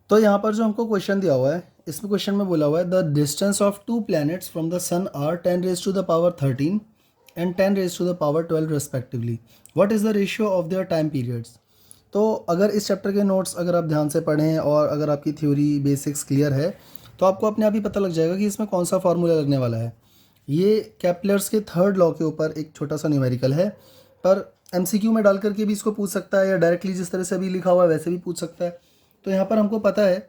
तो यहाँ पर जो हमको क्वेश्चन दिया हुआ है, इसमें क्वेश्चन में बोला हुआ है the distance of two planets from the sun are 10⁻13 and 10⁻12 respectively. What is the ratio of their time periods. तो अगर इस चैप्टर के नोट्स अगर आप ध्यान से पढ़ें और अगर आपकी थ्योरी बेसिक्स क्लियर है तो आपको अपने आप ही पता लग जाएगा कि इसमें कौन सा फार्मूला लगने वाला है। ये कैप्लर्स के थर्ड लॉ के ऊपर एक छोटा सा न्यूमेरिकल है, पर एमसीक्यू में डाल करके भी इसको पूछ सकता है या डायरेक्टली जिस तरह से अभी लिखा हुआ है वैसे भी पूछ सकता है। तो यहाँ पर हमको पता है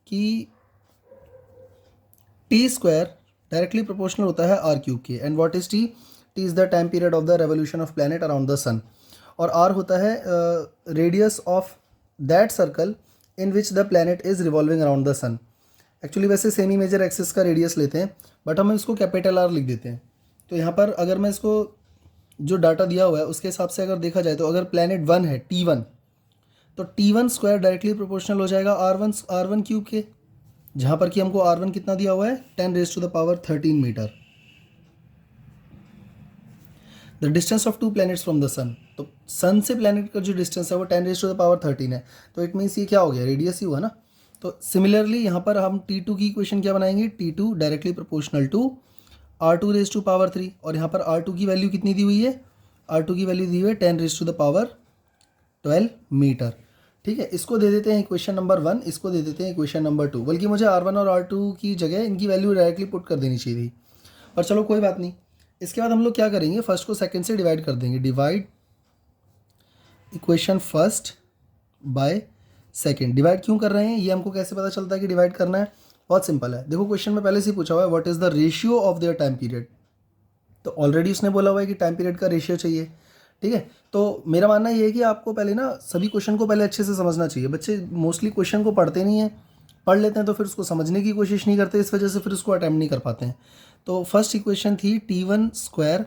कि टी स्क्वायर डायरेक्टली प्रोपोर्शनल होता है आर क्यूब के। And what is T? T is the time period of the revolution of planet around the sun. और आर होता है radius of that circle in which the planet is revolving around the sun. Actually वैसे semi major axis का radius लेते हैं, but हम इसको capital R लिख देते हैं। तो यहाँ पर अगर मैं इसको जो डाटा दिया हुआ है उसके हिसाब से अगर देखा जाए तो अगर प्लैनेट 1 है T1, तो T1 स्क्वायर डायरेक्टली प्रोपोर्शनल हो जाएगा R1 क्यूब के, जहाँ पर कि हमको R1 कितना दिया हुआ है 10⁻13 metre. The distance of two planets from the sun, तो सन से प्लैनेट का जो डिस्टेंस है वो 10⁻13 है। तो इट मीन्स ये क्या हो गया, रेडियस ही हुआ ना। तो सिमिलरली यहाँ पर हम T2 की इक्वेशन क्या बनाएंगे, T2 directly proportional to R2⁻3। और यहाँ पर R2 की वैल्यू कितनी दी हुई है, R2 की वैल्यू दी हुई है 10⁻12 मीटर। ठीक है, इसको दे देते हैं इक्वेशन नंबर 1, इसको दे देते हैं इक्वेशन नंबर 2। बल्कि मुझे R1 और R2 की जगह इनकी वैल्यू डायरेक्टली पुट कर देनी चाहिए थी, पर चलो कोई बात नहीं। इसके बाद हम लोग क्या करेंगे, फर्स्ट को सेकंड से डिवाइड कर देंगे। Divide equation first by second. Divide क्यों कर रहे हैं, ये हमको कैसे पता चलता है कि डिवाइड करना है? बहुत सिंपल है, देखो क्वेश्चन में पहले से ही पूछा हुआ है what is the ratio of their time period. तो ऑलरेडी उसने बोला हुआ है कि टाइम पीरियड का रेशियो चाहिए। ठीक है, तो मेरा मानना ये है कि आपको पहले ना सभी क्वेश्चन को पहले अच्छे से समझना चाहिए। बच्चे मोस्टली क्वेश्चन को पढ़ते नहीं हैं, पढ़ लेते हैं तो फिर उसको समझने की कोशिश नहीं करते, इस वजह से फिर उसको अटैम्प्ट नहीं कर पाते हैं। तो फर्स्ट इक्वेशन थी T1 square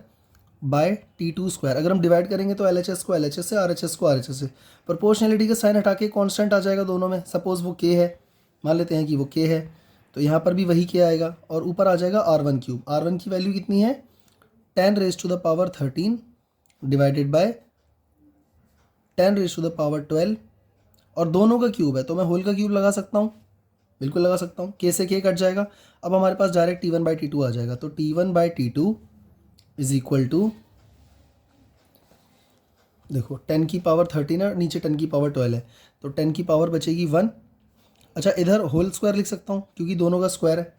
by T2 square. अगर हम डिवाइड करेंगे तो LHS को LHS से, RHS को RHS से, प्रोपोर्शनलिटी का साइन हटा के कांस्टेंट आ जाएगा दोनों में। सपोज वो K है, मान लेते हैं कि वो K है, तो यहाँ पर भी वही K आएगा और ऊपर आ जाएगा R1 क्यूब। R1 की वैल्यू कितनी है 10⁻13 डिवाइडेड बाय 10⁻12 और दोनों का क्यूब है तो मैं होल का क्यूब लगा सकता हूँ, बिल्कुल लगा सकता हूँ। K से K कट जाएगा, अब हमारे पास डायरेक्ट T1/T2 आ जाएगा। तो T1/T2 इज इक्वल टू, देखो 10⁻13 है, नीचे 10⁻12 है, तो 10 की पावर बचेगी 1। अच्छा, इधर होल स्क्वायर लिख सकता हूँ क्योंकि दोनों का स्क्वायर है।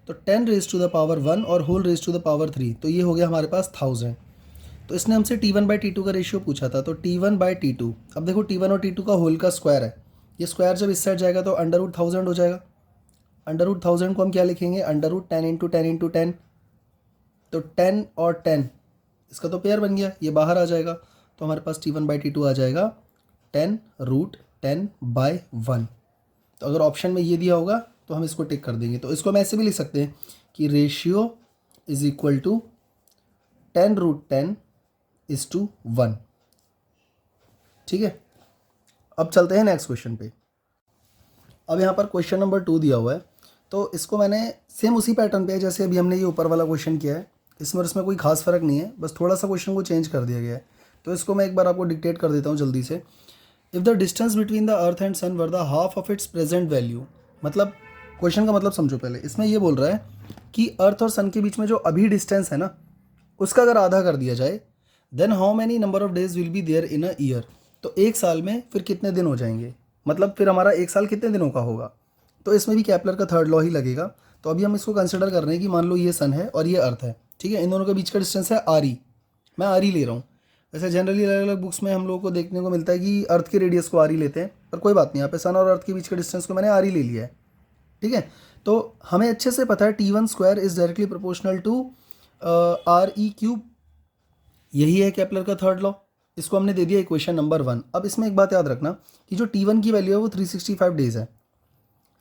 तो 10⁻1 और whole raise to the power 3, तो ये हो गया हमारे पास 1000। तो इसने हमसे T1/T2 का रेशियो पूछा था, तो T1/T2, अब देखो T1 और T2 का होल का स्क्वायर है, ये स्क्वायर जब इस साइड जाएगा तो √1000 हो जाएगा। √1000 को हम क्या लिखेंगे, √10 × 10 × 10, तो 10 और 10 इसका तो पेयर बन गया, ये बाहर आ जाएगा। तो हमारे पास T1/T2 आ जाएगा 10√10/1। तो अगर ऑप्शन में ये दिया होगा तो हम इसको टिक कर देंगे। तो इसको हम ऐसे भी लिख सकते हैं कि रेशियो इज इक्वल टू 10√10:1। ठीक है, अब चलते हैं नेक्स्ट क्वेश्चन पे। अब यहाँ पर क्वेश्चन नंबर 2 दिया हुआ है, तो इसको मैंने सेम उसी पैटर्न पे है जैसे अभी हमने ये ऊपर वाला क्वेश्चन किया है, इसमें और इसमें कोई खास फ़र्क नहीं है, बस थोड़ा सा क्वेश्चन को चेंज कर दिया गया है। तो इसको मैं एक बार आपको डिक्टेट कर देता हूँ जल्दी से। If the distance between the earth and sun were the half of its present value, मतलब क्वेश्चन का मतलब समझो पहले। इसमें ये बोल रहा है कि अर्थ और सन के बीच में जो अभी डिस्टेंस है ना, उसका अगर आधा कर दिया जाए, then how many number of days will be there in a year. तो एक साल में फिर कितने दिन हो जाएंगे, मतलब फिर हमारा एक साल कितने दिनों का होगा। तो इसमें भी कैपलर का थर्ड लॉ ही लगेगा। तो अभी हम इसको कंसिडर कर रहे हैं कि मान लो ये सन है और ये अर्थ है, ठीक है, इन दोनों के बीच का डिस्टेंस है RE। मैं RE ले रहा हूँ। वैसे जनरली अलग अलग बुक्स में हम लोगों को देखने को मिलता है कि अर्थ के रेडियस को RE लेते हैं, पर कोई बात नहीं, यहाँ पे सन और अर्थ के बीच के डिस्टेंस को मैंने RE ले लिया है। ठीक है, तो हमें अच्छे से पता है T1 square is directly proportional to RE cube. यही है केपलर का थर्ड लॉ, इसको हमने दे दिया इक्वेशन नंबर 1। अब इसमें एक बात याद रखना कि जो T1 की वैल्यू है वो 365 डेज है।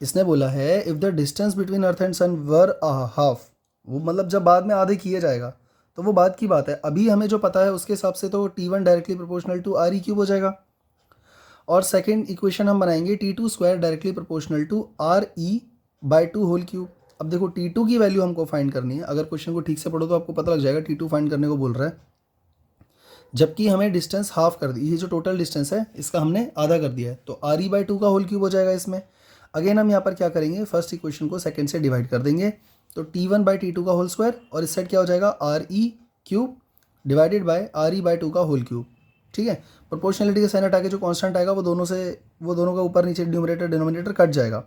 इसने बोला है if the distance between earth and sun were half, वो मतलब जब बाद में आधे किए जाएगा तो वो बात की बात है। अभी हमें जो पता है उसके हिसाब से तो T1 directly proportional to RE cube हो जाएगा। और सेकेंड इक्वेशन हम बनाएंगे T2 square directly proportional to RE/2 whole cube. अब देखो T2 की वैल्यू हमको फाइंड करनी है। अगर क्वेश्चन को ठीक से पढ़ो तो आपको पता लग जाएगा T2 फाइंड करने को बोल रहा है, जबकि हमें डिस्टेंस हाफ कर दी, ये जो टोटल डिस्टेंस है इसका हमने आधा कर दिया है, तो RE/2 का होल क्यूब हो जाएगा इसमें। अगेन हम यहाँ पर क्या करेंगे, फर्स्ट इक्वेशन को सेकंड से डिवाइड कर देंगे, तो T1/T2 का होल स्क्वायर और इस साइड क्या हो जाएगा RE³ डिवाइडेड बाय RE/2 का होल क्यूब। ठीक है, प्रोपोर्शनलिटी का साइन हटा के जो कांस्टेंट आएगा वो दोनों का ऊपर नीचे न्यूमरेटर डिनोमिनेटर कट जाएगा,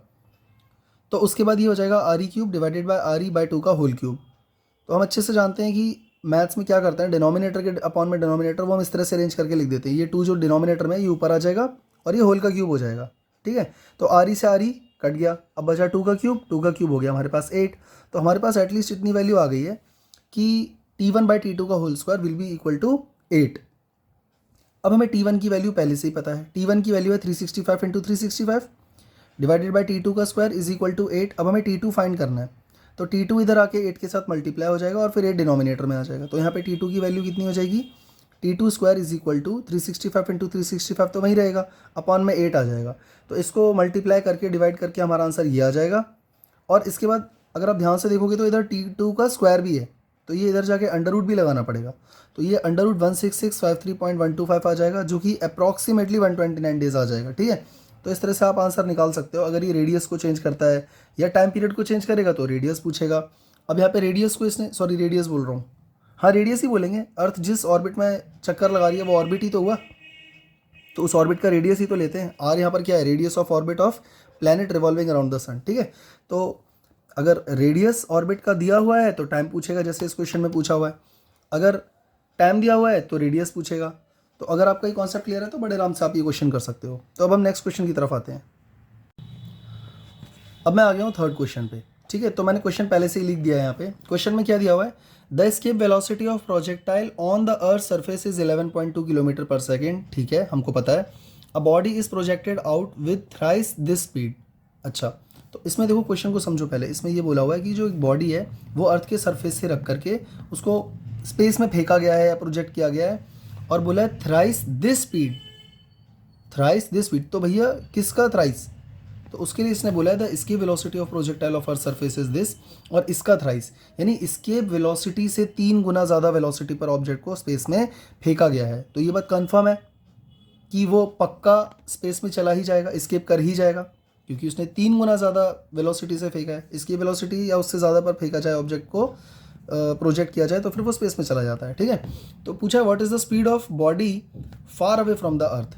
तो उसके बाद ये हो जाएगा RE³ डिवाइडेड बाय RE/2 का होल क्यूब। तो हम अच्छे से जानते हैं कि मैथ्स में क्या करते हैं, डिनोमिनेटर के अपॉन में डिनोमिनेटर वो हम इस तरह से अरेंज करके लिख देते हैं, ये 2 जो डिनोमिनेटर में ये ऊपर आ जाएगा और ये होल का क्यूब हो जाएगा। ठीक है, तो RE से RE कट गया, अब बचा 2 का क्यूब हो गया हमारे पास 8। तो हमारे पास एटलीस्ट इतनी वैल्यू आ गई है कि T1/T2 का whole square will be equal to 8। अब हमें T1 की वैल्यू पहले से ही पता है, T1 की वैल्यू है 365 × 365 डिवाइडेड बाय T2 का स्क्वायर इज इक्वल टू 8। अब हमें T2 फाइंड करना है, तो T2 इधर आके 8 के साथ मल्टीप्लाई हो जाएगा और फिर 8 डिनोमिनेटर में आ जाएगा, तो यहाँ पे T2 की वैल्यू कितनी हो जाएगी, T2 square is equal to 365 × 365 तो वहीं रहेगा, अपॉन में 8 आ जाएगा, तो इसको मल्टीप्लाई करके डिवाइड करके हमारा आंसर ये आ जाएगा। और इसके बाद अगर आप ध्यान से देखोगे तो इधर T2 का स्क्वायर भी है, तो ये इधर जाके अंडर रूट भी लगाना पड़ेगा, तो ये अंडर रूट 16653.125 आ जाएगा, जो कि अप्रॉक्सीमेटली 129 डेज आ जाएगा। ठीक है, तो इस तरह से आप आंसर निकाल सकते हो। अगर ये रेडियस को चेंज करता है या टाइम पीरियड को चेंज करेगा तो रेडियस पूछेगा। अब यहाँ पे रेडियस को इसने, सॉरी रेडियस बोल रहा हूँ, हाँ रेडियस ही बोलेंगे, अर्थ जिस ऑर्बिट में चक्कर लगा रही है वो ऑर्बिट ही तो हुआ, तो उस ऑर्बिट का रेडियस ही तो लेते हैं। आर यहाँ पर क्या है, radius of orbit of planet revolving around the sun. ठीक है, तो अगर रेडियस ऑर्बिट का दिया हुआ है तो टाइम पूछेगा, जैसे इस क्वेश्चन में पूछा हुआ है। अगर टाइम दिया हुआ है तो रेडियस पूछेगा। तो अगर आपका ये कॉन्सेप्ट क्लियर है तो बड़े आराम से आप ये क्वेश्चन कर सकते हो। तो अब हम नेक्स्ट क्वेश्चन की तरफ आते हैं। अब मैं आ गया हूँ थर्ड क्वेश्चन पे। ठीक है, तो मैंने क्वेश्चन पहले से ही लिख दिया है यहाँ पे। क्वेश्चन में क्या दिया हुआ है, the escape velocity of projectile on the earth surface is 11.2 kilometre पर सेकेंड। ठीक है, हमको पता है। A body is projected out with thrice this speed. अच्छा, तो इसमें देखो क्वेश्चन को समझो पहले। इसमें ये बोला हुआ है कि जो एक बॉडी है वो अर्थ के सरफेस से रख करके उसको स्पेस में फेंका गया है या प्रोजेक्ट किया गया है, और बोला है thrice this speed, thrice this speed. तो भैया किसका थ्राइस, तो उसके लिए इसने बोला है the escape velocity of projectile of earth surface is this, और इसका थ्राइस यानी एस्केप वेलोसिटी से 3 गुना ज़्यादा वेलोसिटी पर ऑब्जेक्ट को स्पेस में फेंका गया है। तो ये बात कंफर्म है कि वो पक्का स्पेस में चला ही जाएगा, एस्केप कर ही जाएगा, क्योंकि उसने 3 गुना ज़्यादा वेलोसिटी से फेंका है। इसकी वेलोसिटी या उससे ज़्यादा पर फेंका जाए ऑब्जेक्ट को, प्रोजेक्ट किया जाए, तो फिर वो स्पेस में चला जाता है। ठीक है, तो पूछा what is the speed of body far away from the earth.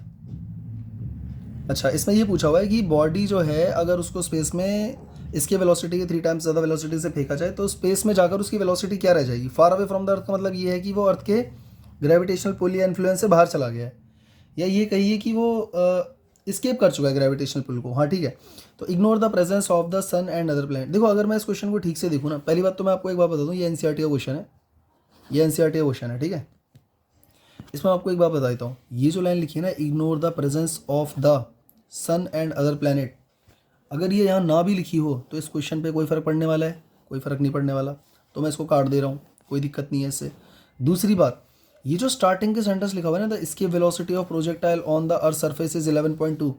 अच्छा, इसमें ये पूछा हुआ है कि बॉडी जो है अगर उसको स्पेस में इसके वेलोसिटी के 3 टाइम्स ज़्यादा वेलोसिटी से फेंका जाए तो स्पेस में जाकर उसकी वेलोसिटी क्या रह जाएगी। Far away from the earth का मतलब ये है कि वो अर्थ के ग्रेविटेशनल पुल या इन्फ्लुएंस से बाहर चला गया है, या ये कहिए कि वो स्केप कर चुका है ग्रेविटेशनल पुल को। हाँ ठीक है, तो ignore the presence of the sun and other planet. देखो अगर मैं इस क्वेश्चन को ठीक से देखूँ ना, पहली बात तो मैं आपको एक बात बता दूँ, ये एनसीईआरटी का क्वेश्चन है, ये एनसीईआरटी का क्वेश्चन है। ठीक है, इसमें आपको एक बात बता देता हूँ, ये जो लाइन लिखी है ना, ignore the presence of the sun and other planet, अगर ये यहाँ ना भी लिखी हो तो इस क्वेश्चन पे कोई फ़र्क पड़ने वाला है, कोई फ़र्क नहीं पड़ने वाला, तो मैं इसको काट दे रहा हूँ, कोई दिक्कत नहीं है इससे। दूसरी बात, ये जो स्टार्टिंग के सेंटेंस लिखा हुआ है ना, the escape velocity of projectile on the earth surface is 11.2,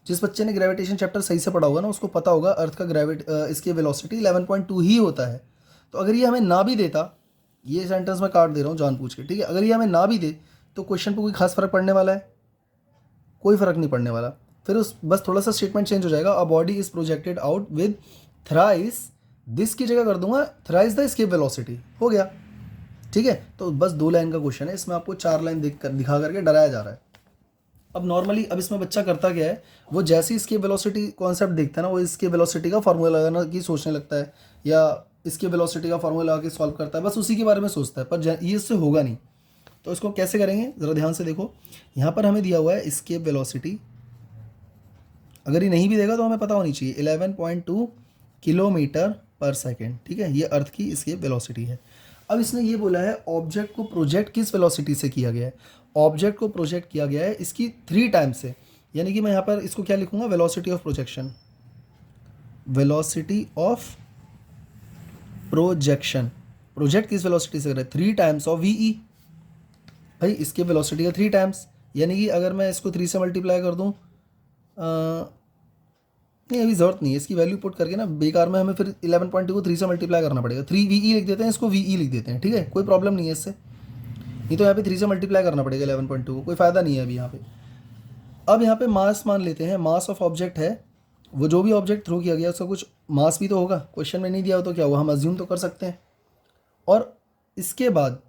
जिस बच्चे ने ग्रेविटेशन चैप्टर सही से पढ़ा होगा ना उसको पता होगा अर्थ का इसकी वेलोसिटी 11.2 ही होता है। तो अगर ये हमें ना भी देता, ये सेंटेंस मैं काट दे रहा हूँ जानबूझ के, ठीक है, अगर ये हमें ना भी दे तो क्वेश्चन पे कोई खास फर्क पड़ने वाला है, कोई फर्क नहीं पड़ने वाला। फिर उस बस थोड़ा सा स्टेटमेंट चेंज हो जाएगा, a body is projected out with thrice this की जगह कर दूंगा थ्राइस द एस्केप वेलोसिटी, हो गया। ठीक है, तो बस 2 लाइन का क्वेश्चन है, इसमें आपको 4 लाइन दिखा करके डराया जा रहा है। अब नॉर्मली अब इसमें बच्चा करता क्या है, वो जैसे ही इसके वेलोसिटी कॉन्सेप्ट देखता है ना, वो इसके वेलोसिटी का फार्मूला लगाना की सोचने लगता है, या इसके वेलोसिटी का फार्मूला लगा के सॉल्व करता है, बस उसी के बारे में सोचता है, पर ये इससे होगा नहीं। तो इसको कैसे करेंगे ज़रा ध्यान से देखो, यहाँ पर हमें दिया हुआ है एस्केप वेलोसिटी, अगर ये नहीं भी देगा तो हमें पता होनी चाहिए 11.2 किलोमीटर पर सेकेंड। ठीक है, ये अर्थ की एस्केप वेलोसिटी है। अब इसने ये बोला है ऑब्जेक्ट को प्रोजेक्ट किस वेलोसिटी से किया गया है, ऑब्जेक्ट को प्रोजेक्ट किया गया है इसकी 3 टाइम्स से, यानी कि मैं यहाँ पर इसको क्या लिखूँगा, velocity of projection, velocity of projection, project किस वेलोसिटी से कर रहे हैं, 3 टाइम्स ऑफ वी। भाई इसके वेलोसिटी का 3 टाइम्स, यानी कि अगर मैं इसको 3 से मल्टीप्लाई कर दूँ, नहीं अभी ज़रूरत नहीं है इसकी वैल्यू पुट करके ना, बेकार में हमें फिर 11.2 को 3 से मल्टीप्लाई करना पड़ेगा। 3 VE लिख देते हैं, इसको VE लिख देते हैं। ठीक है, कोई प्रॉब्लम नहीं है इससे, नहीं तो यहाँ पे 3 से मल्टीप्लाई करना पड़ेगा 11.2 को, कोई फ़ायदा नहीं है अभी यहाँ पे। अब यहाँ पे मास मान लेते हैं, मास ऑफ ऑब्जेक्ट है वो जो भी ऑब्जेक्ट थ्रो किया गया उसका कुछ मास भी तो होगा, क्वेश्चन में नहीं दिया हो तो क्या हुआ, हम अज्यूम तो कर सकते हैं। और इसके बाद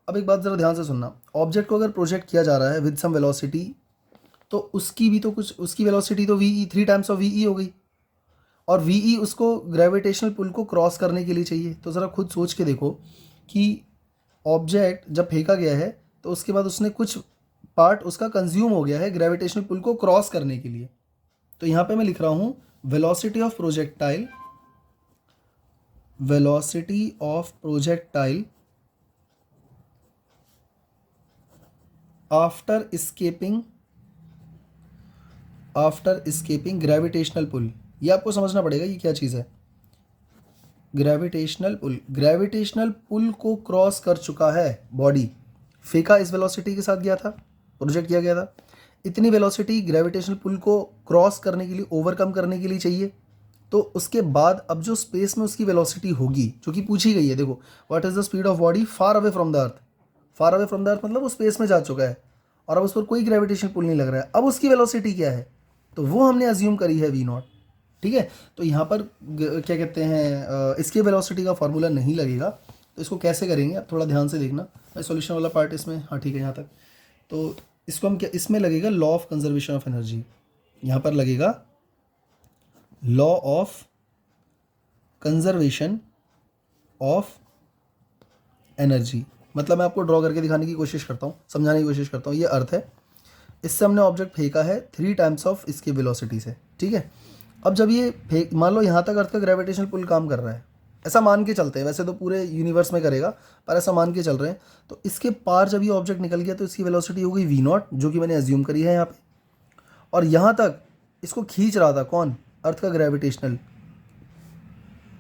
अब एक बात ज़रा ध्यान से सुनना, ऑब्जेक्ट को अगर प्रोजेक्ट किया जा रहा है विद सम वेलोसिटी, तो उसकी भी तो कुछ, उसकी वेलोसिटी तो वी 3 टाइम्स ऑफ वी हो गई, और वी उसको ग्रेविटेशनल पुल को क्रॉस करने के लिए चाहिए। तो ज़रा खुद सोच के देखो कि ऑब्जेक्ट जब फेंका गया है तो उसके बाद उसने कुछ पार्ट उसका कंज्यूम हो गया है ग्रेविटेशनल पुल को क्रॉस करने के लिए। तो यहाँ पे मैं लिख रहा हूँ velocity of projectile, velocity of projectile after escaping gravitational pull. ये आपको समझना पड़ेगा ये क्या चीज़ है। ग्रेविटेशनल पुल को क्रॉस कर चुका है बॉडी, फेंका इस वेलोसिटी के साथ गया था, प्रोजेक्ट किया गया था, इतनी वेलोसिटी ग्रेविटेशनल पुल को क्रॉस करने के लिए, ओवरकम करने के लिए चाहिए। तो उसके बाद अब जो स्पेस में उसकी वेलोसिटी होगी जो कि पूछी गई है, देखो what is the speed of body far away from the earth. Far away from the earth मतलब वो स्पेस में जा चुका है और अब उस पर कोई ग्रेविटेशनल पुल नहीं लग रहा है। अब उसकी वेलोसिटी क्या है, तो वो हमने अज्यूम करी है v0। ठीक है, तो यहाँ पर क्या कहते हैं, इसके वेलोसिटी का फार्मूला नहीं लगेगा। तो इसको कैसे करेंगे आप थोड़ा ध्यान से देखना, मैं सॉल्यूशन वाला पार्ट इसमें, हाँ ठीक है यहाँ तक। तो इसको हम क्या, इसमें लगेगा law of conservation of energy, यहाँ पर लगेगा law of conservation of energy. मतलब मैं आपको ड्रॉ करके दिखाने की कोशिश करता हूँ, समझाने की कोशिश करता हूँ। ये अर्थ है, इससे हमने ऑब्जेक्ट फेंका है 3 टाइम्स ऑफ इसकी वेलोसिटी से। ठीक है, अब जब ये फेंक, मान लो यहाँ तक अर्थ का ग्रेविटेशनल पुल काम कर रहा है, ऐसा मान के चलते हैं, वैसे तो पूरे यूनिवर्स में करेगा पर ऐसा मान के चल रहे हैं। तो इसके पार जब ये ऑब्जेक्ट निकल गया तो इसकी वेलोसिटी हो गई v0, जो कि मैंने अज्यूम करी है यहाँ पे। और यहाँ तक इसको खींच रहा था कौन, अर्थ का ग्रेविटेशनल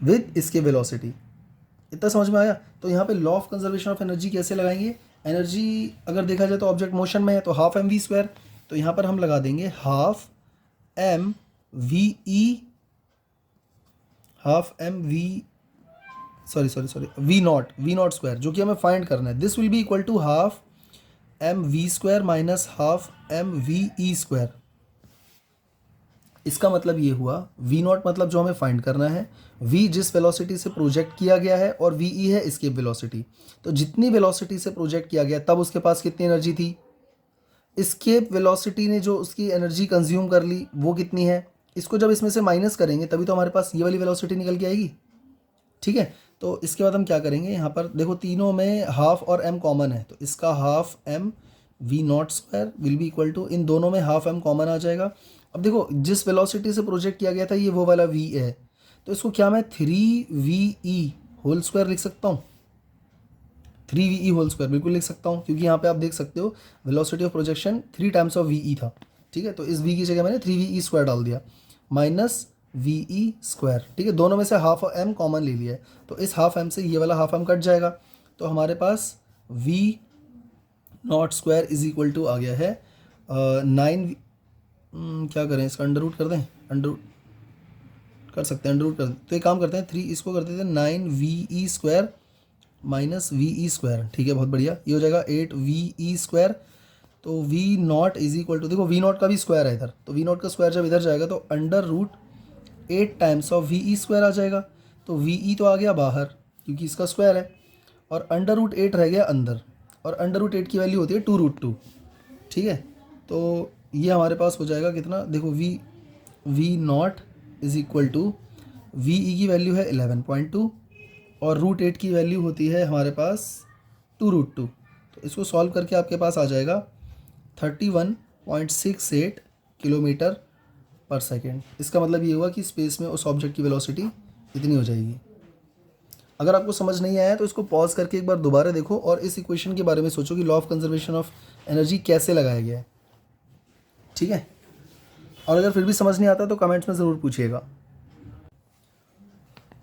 विद इसके वेलोसिटी। इतना समझ में आया। तो यहाँ पे law of conservation of energy कैसे लगाएंगे, एनर्जी अगर देखा जाए तो ऑब्जेक्ट मोशन में है तो हाफ mv², तो यहाँ पर हम लगा देंगे हाफ एम v0 स्क्वायर, जो कि हमें फाइंड करना है। This will be equal to half mv² minus half mve²। इसका मतलब ये हुआ v0 मतलब जो हमें फाइंड करना है, v जिस वेलोसिटी से प्रोजेक्ट किया गया है और ve है एस्केप वेलोसिटी। तो जितनी वेलोसिटी से प्रोजेक्ट किया गया तब उसके पास कितनी एनर्जी थी, एस्केप वेलोसिटी ने जो उसकी एनर्जी कंज्यूम कर ली वो कितनी है। इसको जब इसमें से माइनस करेंगे तभी तो हमारे पास ये वाली वेलोसिटी निकल के आएगी। ठीक है, तो इसके बाद हम क्या करेंगे, यहाँ पर देखो तीनों में हाफ और m कॉमन है, तो इसका half m v0² will be equal to, इन दोनों में हाफ m कॉमन आ जाएगा। अब देखो जिस वेलोसिटी से प्रोजेक्ट किया गया था ये वो वाला v है, तो इसको क्या मैं 3ve² लिख सकता हूँ, 3ve² बिल्कुल लिख सकता हूँ, क्योंकि यहाँ पे आप देख सकते हो velocity of projection 3 times of ve था। ठीक है, तो इस v की जगह मैंने 3ve² डाल दिया माइनस ve²। ठीक है, दोनों में से हाफ m कॉमन ले लिया है, तो इस हाफ m से ये वाला हाफ m कट जाएगा, तो हमारे पास v0² इज इक्वल टू आ गया है 9। क्या करें, इसका अंडर रूट कर दें, अंडर रूट कर सकते हैं, अंडर रूट कर दें। तो एक काम करते हैं 3 इसको कर देते हैं 9ve² माइनस ve²। ठीक है, बहुत बढ़िया, ये हो जाएगा 8ve²। तो v0 इज इक्वल टू, देखो v0 का भी स्क्वायर है इधर, तो v0 का स्क्वायर जब इधर जाएगा तो under root 8 times of ve² आ जाएगा। तो ve तो आ गया बाहर क्योंकि इसका स्क्वायर है, और अंडर रूट 8 रह गया अंदर, और अंडर रूट 8 की वैल्यू होती है 2√2। ठीक है, तो ये हमारे पास हो जाएगा कितना, देखो v0 is equal to ve की वैल्यू है 11.2 और √8 की वैल्यू होती है हमारे पास 2√2। तो इसको सॉल्व करके आपके पास आ जाएगा 31.68 किलोमीटर पर सेकेंड। इसका मतलब ये हुआ कि स्पेस में उस ऑब्जेक्ट की वेलोसिटी इतनी हो जाएगी। अगर आपको समझ नहीं आया तो इसको पॉज करके एक बार दोबारा देखो और इस इक्वेशन के बारे में सोचो कि law of conservation of energy कैसे लगाया गया है। ठीक है, और अगर फिर भी समझ नहीं आता तो कमेंट्स में ज़रूर पूछिएगा।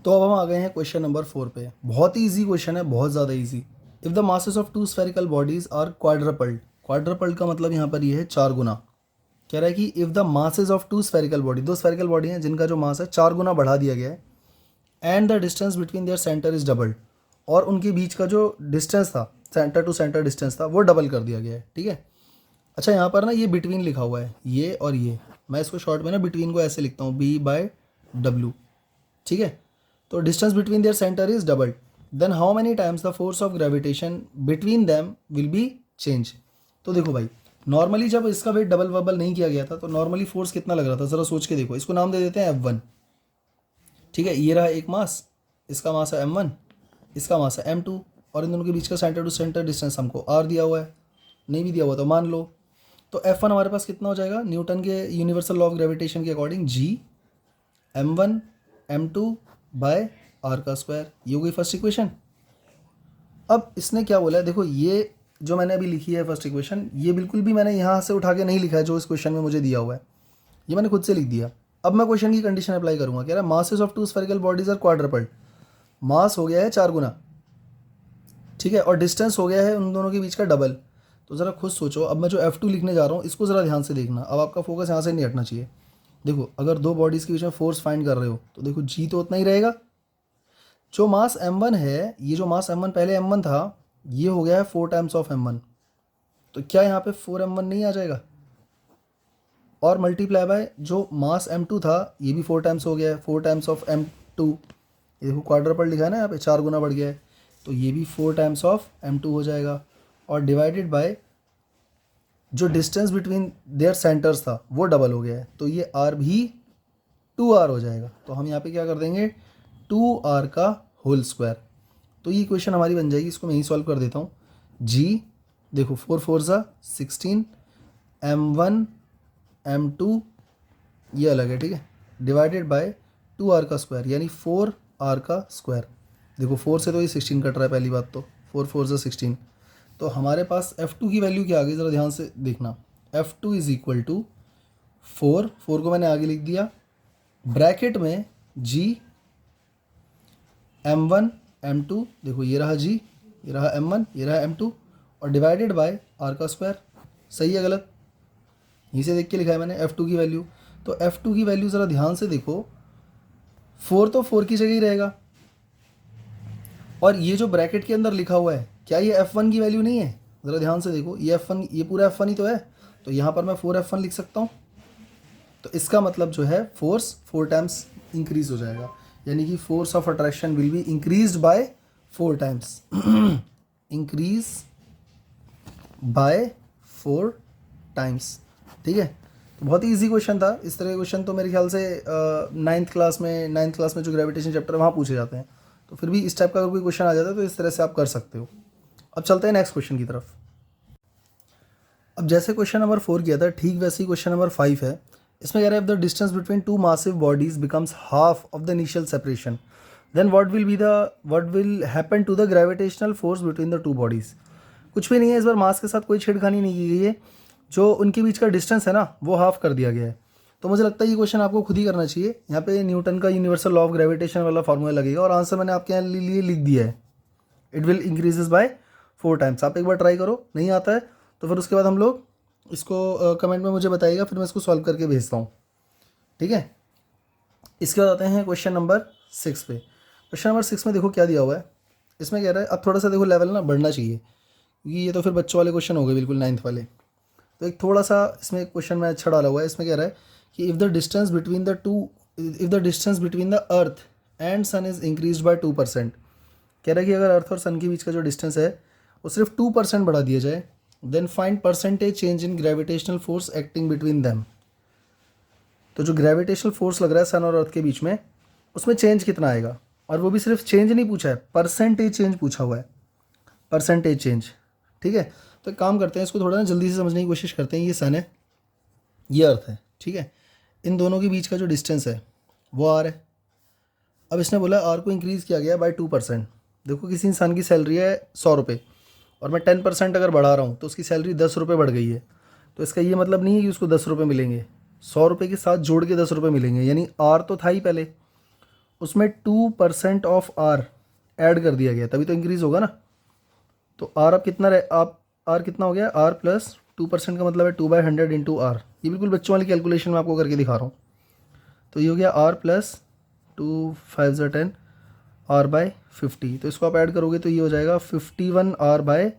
तो अब हम आ गए हैं क्वेश्चन नंबर 4 पे। बहुत ही ईजी क्वेश्चन है, बहुत ज़्यादा easy. If the masses of 2 spherical bodies are quadrupled, quadrupled का मतलब यहाँ पर ये है 4 गुना। कह रहा है कि if the masses of 2 spherical body, 2 spherical body हैं जिनका जो मास है 4 गुना बढ़ा दिया गया है, and the distance between their centre is doubled, और उनके बीच का जो डिस्टेंस था, सेंटर टू सेंटर डिस्टेंस था, वो डबल कर दिया गया है। ठीक है, अच्छा यहाँ पर ना ये बिटवीन लिखा हुआ है, ये और ये, मैं इसको शॉर्ट में ना बिटवीन को ऐसे लिखता हूँ B/W, ठीक है। तो distance between their centre is double, then how many times the force of gravitation between them will be change. तो देखो भाई, नॉर्मली जब इसका वेट डबल वबल नहीं किया गया था तो नॉर्मली फोर्स कितना लग रहा था, ज़रा सोच के देखो। इसको नाम दे देते हैं F1, ठीक है। ये रहा एक मास, इसका मास है M1, इसका मास है M2, और इन दोनों के बीच का सेंटर टू सेंटर डिस्टेंस हमको R दिया हुआ है, नहीं भी दिया हुआ तो मान लो। तो F1 हमारे पास कितना हो जाएगा, न्यूटन के यूनिवर्सल लॉ ऑफ ग्रेविटेशन के according G M1 M2 by R का स्क्वायर। ये हो गई फर्स्ट इक्वेशन। अब इसने क्या बोला है, देखो ये जो मैंने अभी लिखी है फर्स्ट इक्वेशन, ये बिल्कुल भी मैंने यहाँ से उठा के नहीं लिखा है जो इस क्वेश्चन में मुझे दिया हुआ है, ये मैंने खुद से लिख दिया। अब मैं क्वेश्चन की कंडीशन अप्लाई करूँगा, कह रहा है masses of two spherical bodies are quadrupled, mass हो गया है 4 गुना, ठीक है, और डिस्टेंस हो गया है उन दोनों के बीच का डबल। तो ज़रा खुद सोचो, अब मैं जो F2 लिखने जा रहा हूँ इसको ज़रा ध्यान से देखना, अब आपका फोकस यहाँ से नहीं हटना चाहिए। देखो अगर दो बॉडीज़ के बीच में फोर्स फाइंड कर रहे हो तो देखो G तो उतना ही रहेगा। जो मास M1 है, ये जो मास M1 पहले M1 था, ये हो गया है 4 टाइम्स ऑफ M1, तो क्या यहाँ पे 4M1 नहीं आ जाएगा, और मल्टीप्लाई बाय जो मास M2 था, ये भी 4 टाइम्स हो गया है, 4 टाइम्स ऑफ M2। ये देखो क्वाड्रपल लिखा है ना यहाँ पे, 4 गुना बढ़ गया है, तो ये भी 4 टाइम्स ऑफ M2 हो जाएगा, और डिवाइडेड बाय जो डिस्टेंस बिटवीन देयर सेंटर्स था वो डबल हो गया है, तो ये R भी 2R हो जाएगा। तो हम यहाँ पे क्या कर देंगे, 2R का होल स्क्वायर। तो ये इक्वेशन हमारी बन जाएगी, इसको मैं ही सॉल्व कर देता हूँ। G देखो 4 4 ज़ा 16, M1 M2 ये अलग है, ठीक है, डिवाइडेड बाय 2R का स्क्वायर, यानी 4R का स्क्वायर। देखो 4 से तो ये 16 कट रहा है, पहली बात तो 4 4 ज़ा 16। तो हमारे पास F2 की वैल्यू क्या आ गई, ज़रा ध्यान से देखना। F2 इज़ इक्वल टू 4 को मैंने आगे लिख दिया, ब्रैकेट में G M1 M2, देखो ये रहा G, ये रहा M1, ये रहा M2, और डिवाइडेड बाय R का स्क्वायर। सही है गलत, यहीं से देख के लिखा है मैंने F2 की वैल्यू। तो F2 की वैल्यू ज़रा ध्यान से देखो, 4 तो 4 की जगह ही रहेगा, और ये जो ब्रैकेट के अंदर लिखा हुआ है, क्या ये F1 की वैल्यू नहीं है, ज़रा ध्यान से देखो, ये F1, ये पूरा F1 ही तो है, तो यहाँ पर मैं 4F1 लिख सकता हूँ। तो इसका मतलब जो है फोर्स 4 टाइम्स इंक्रीज हो जाएगा, यानी कि force of attraction will be increased by 4 times, increase by 4 times, ठीक है। तो बहुत ही ईजी क्वेश्चन था। इस तरह के क्वेश्चन तो मेरे ख्याल से 9th क्लास में जो ग्रेविटेशन चैप्टर है वहाँ पूछे जाते हैं, तो फिर भी इस टाइप का अगर कोई क्वेश्चन आ जाता है तो इस तरह से आप कर सकते हो। अब चलते हैं नेक्स्ट क्वेश्चन की तरफ। अब जैसे क्वेश्चन नंबर 4 किया था, ठीक वैसे ही क्वेश्चन नंबर 5 है। इसमें कह रहा है if the distance between two massive bodies becomes half of the initial separation, then what will happen to the gravitational force between the two bodies. कुछ भी नहीं है, इस बार मास के साथ कोई छेड़खानी नहीं की गई है, जो उनके बीच का डिस्टेंस है ना वो हाफ कर दिया गया है। तो मुझे लगता है ये क्वेश्चन आपको खुद ही करना चाहिए। यहाँ पे न्यूटन का यूनिवर्सल लॉ ऑफ ग्रेविटेशन वाला फॉर्मूला लगेगा, और आंसर मैंने आपके लिए लिख दिया है, it will increases by 4 times. आप एक बार ट्राई करो, नहीं आता है तो फिर उसके बाद हम लोग इसको कमेंट में मुझे बताइएगा, फिर मैं इसको सॉल्व करके भेजता हूँ, ठीक है। इसके बाद आते हैं क्वेश्चन नंबर 6 पे। क्वेश्चन नंबर 6 में देखो क्या दिया हुआ है। इसमें कह रहा है, अब थोड़ा सा देखो लेवल ना बढ़ना चाहिए, क्योंकि ये तो फिर बच्चों वाले क्वेश्चन हो गए बिल्कुल 9th वाले। तो एक थोड़ा सा इसमें क्वेश्चन में अच्छा डाला हुआ है। इसमें कह रहा है कि if the distance between the earth and sun is increase by 2%। कह रहा है कि अगर अर्थ और सन के बीच का जो डिस्टेंस है वो सिर्फ 2% बढ़ा दिया जाए, then find percentage change in gravitational force acting between them. तो जो ग्रेविटेशनल फोर्स लग रहा है सन और अर्थ के बीच में, उसमें चेंज कितना आएगा, और वो भी सिर्फ चेंज नहीं पूछा है, परसेंटेज चेंज पूछा हुआ है, परसेंटेज चेंज, ठीक है। तो एक काम करते हैं, इसको थोड़ा ना जल्दी से समझने की कोशिश करते हैं। ये सन है, ये अर्थ है, ठीक है, इन दोनों के बीच का जो डिस्टेंस है वो आर है। अब इसने बोला आर को इंक्रीज़ किया गया बाय 2%। देखो किसी इंसान की सैलरी है 100 रुपये, और मैं 10% अगर बढ़ा रहा हूँ तो उसकी सैलरी 10 रुपये बढ़ गई है। तो इसका ये मतलब नहीं है कि उसको 10 रुपये मिलेंगे, 100 रुपये के साथ जोड़ के 10 रुपये मिलेंगे, यानी आर तो था ही पहले, उसमें 2% ऑफ आर ऐड कर दिया गया, तभी तो इंक्रीज़ होगा ना। तो आर अब कितना आर कितना हो गया, आर प्लस 2% का मतलब है 2/100 इंटू आर। ये बिल्कुल बच्चों वाली कैलकुलेशन में आपको करके दिखा रहा हूँ। तो ये हो गया आर प्लस 2 5 ज़ा 10 आर बाय 50। तो इसको आप ऐड करोगे तो ये हो जाएगा 51 आर बाय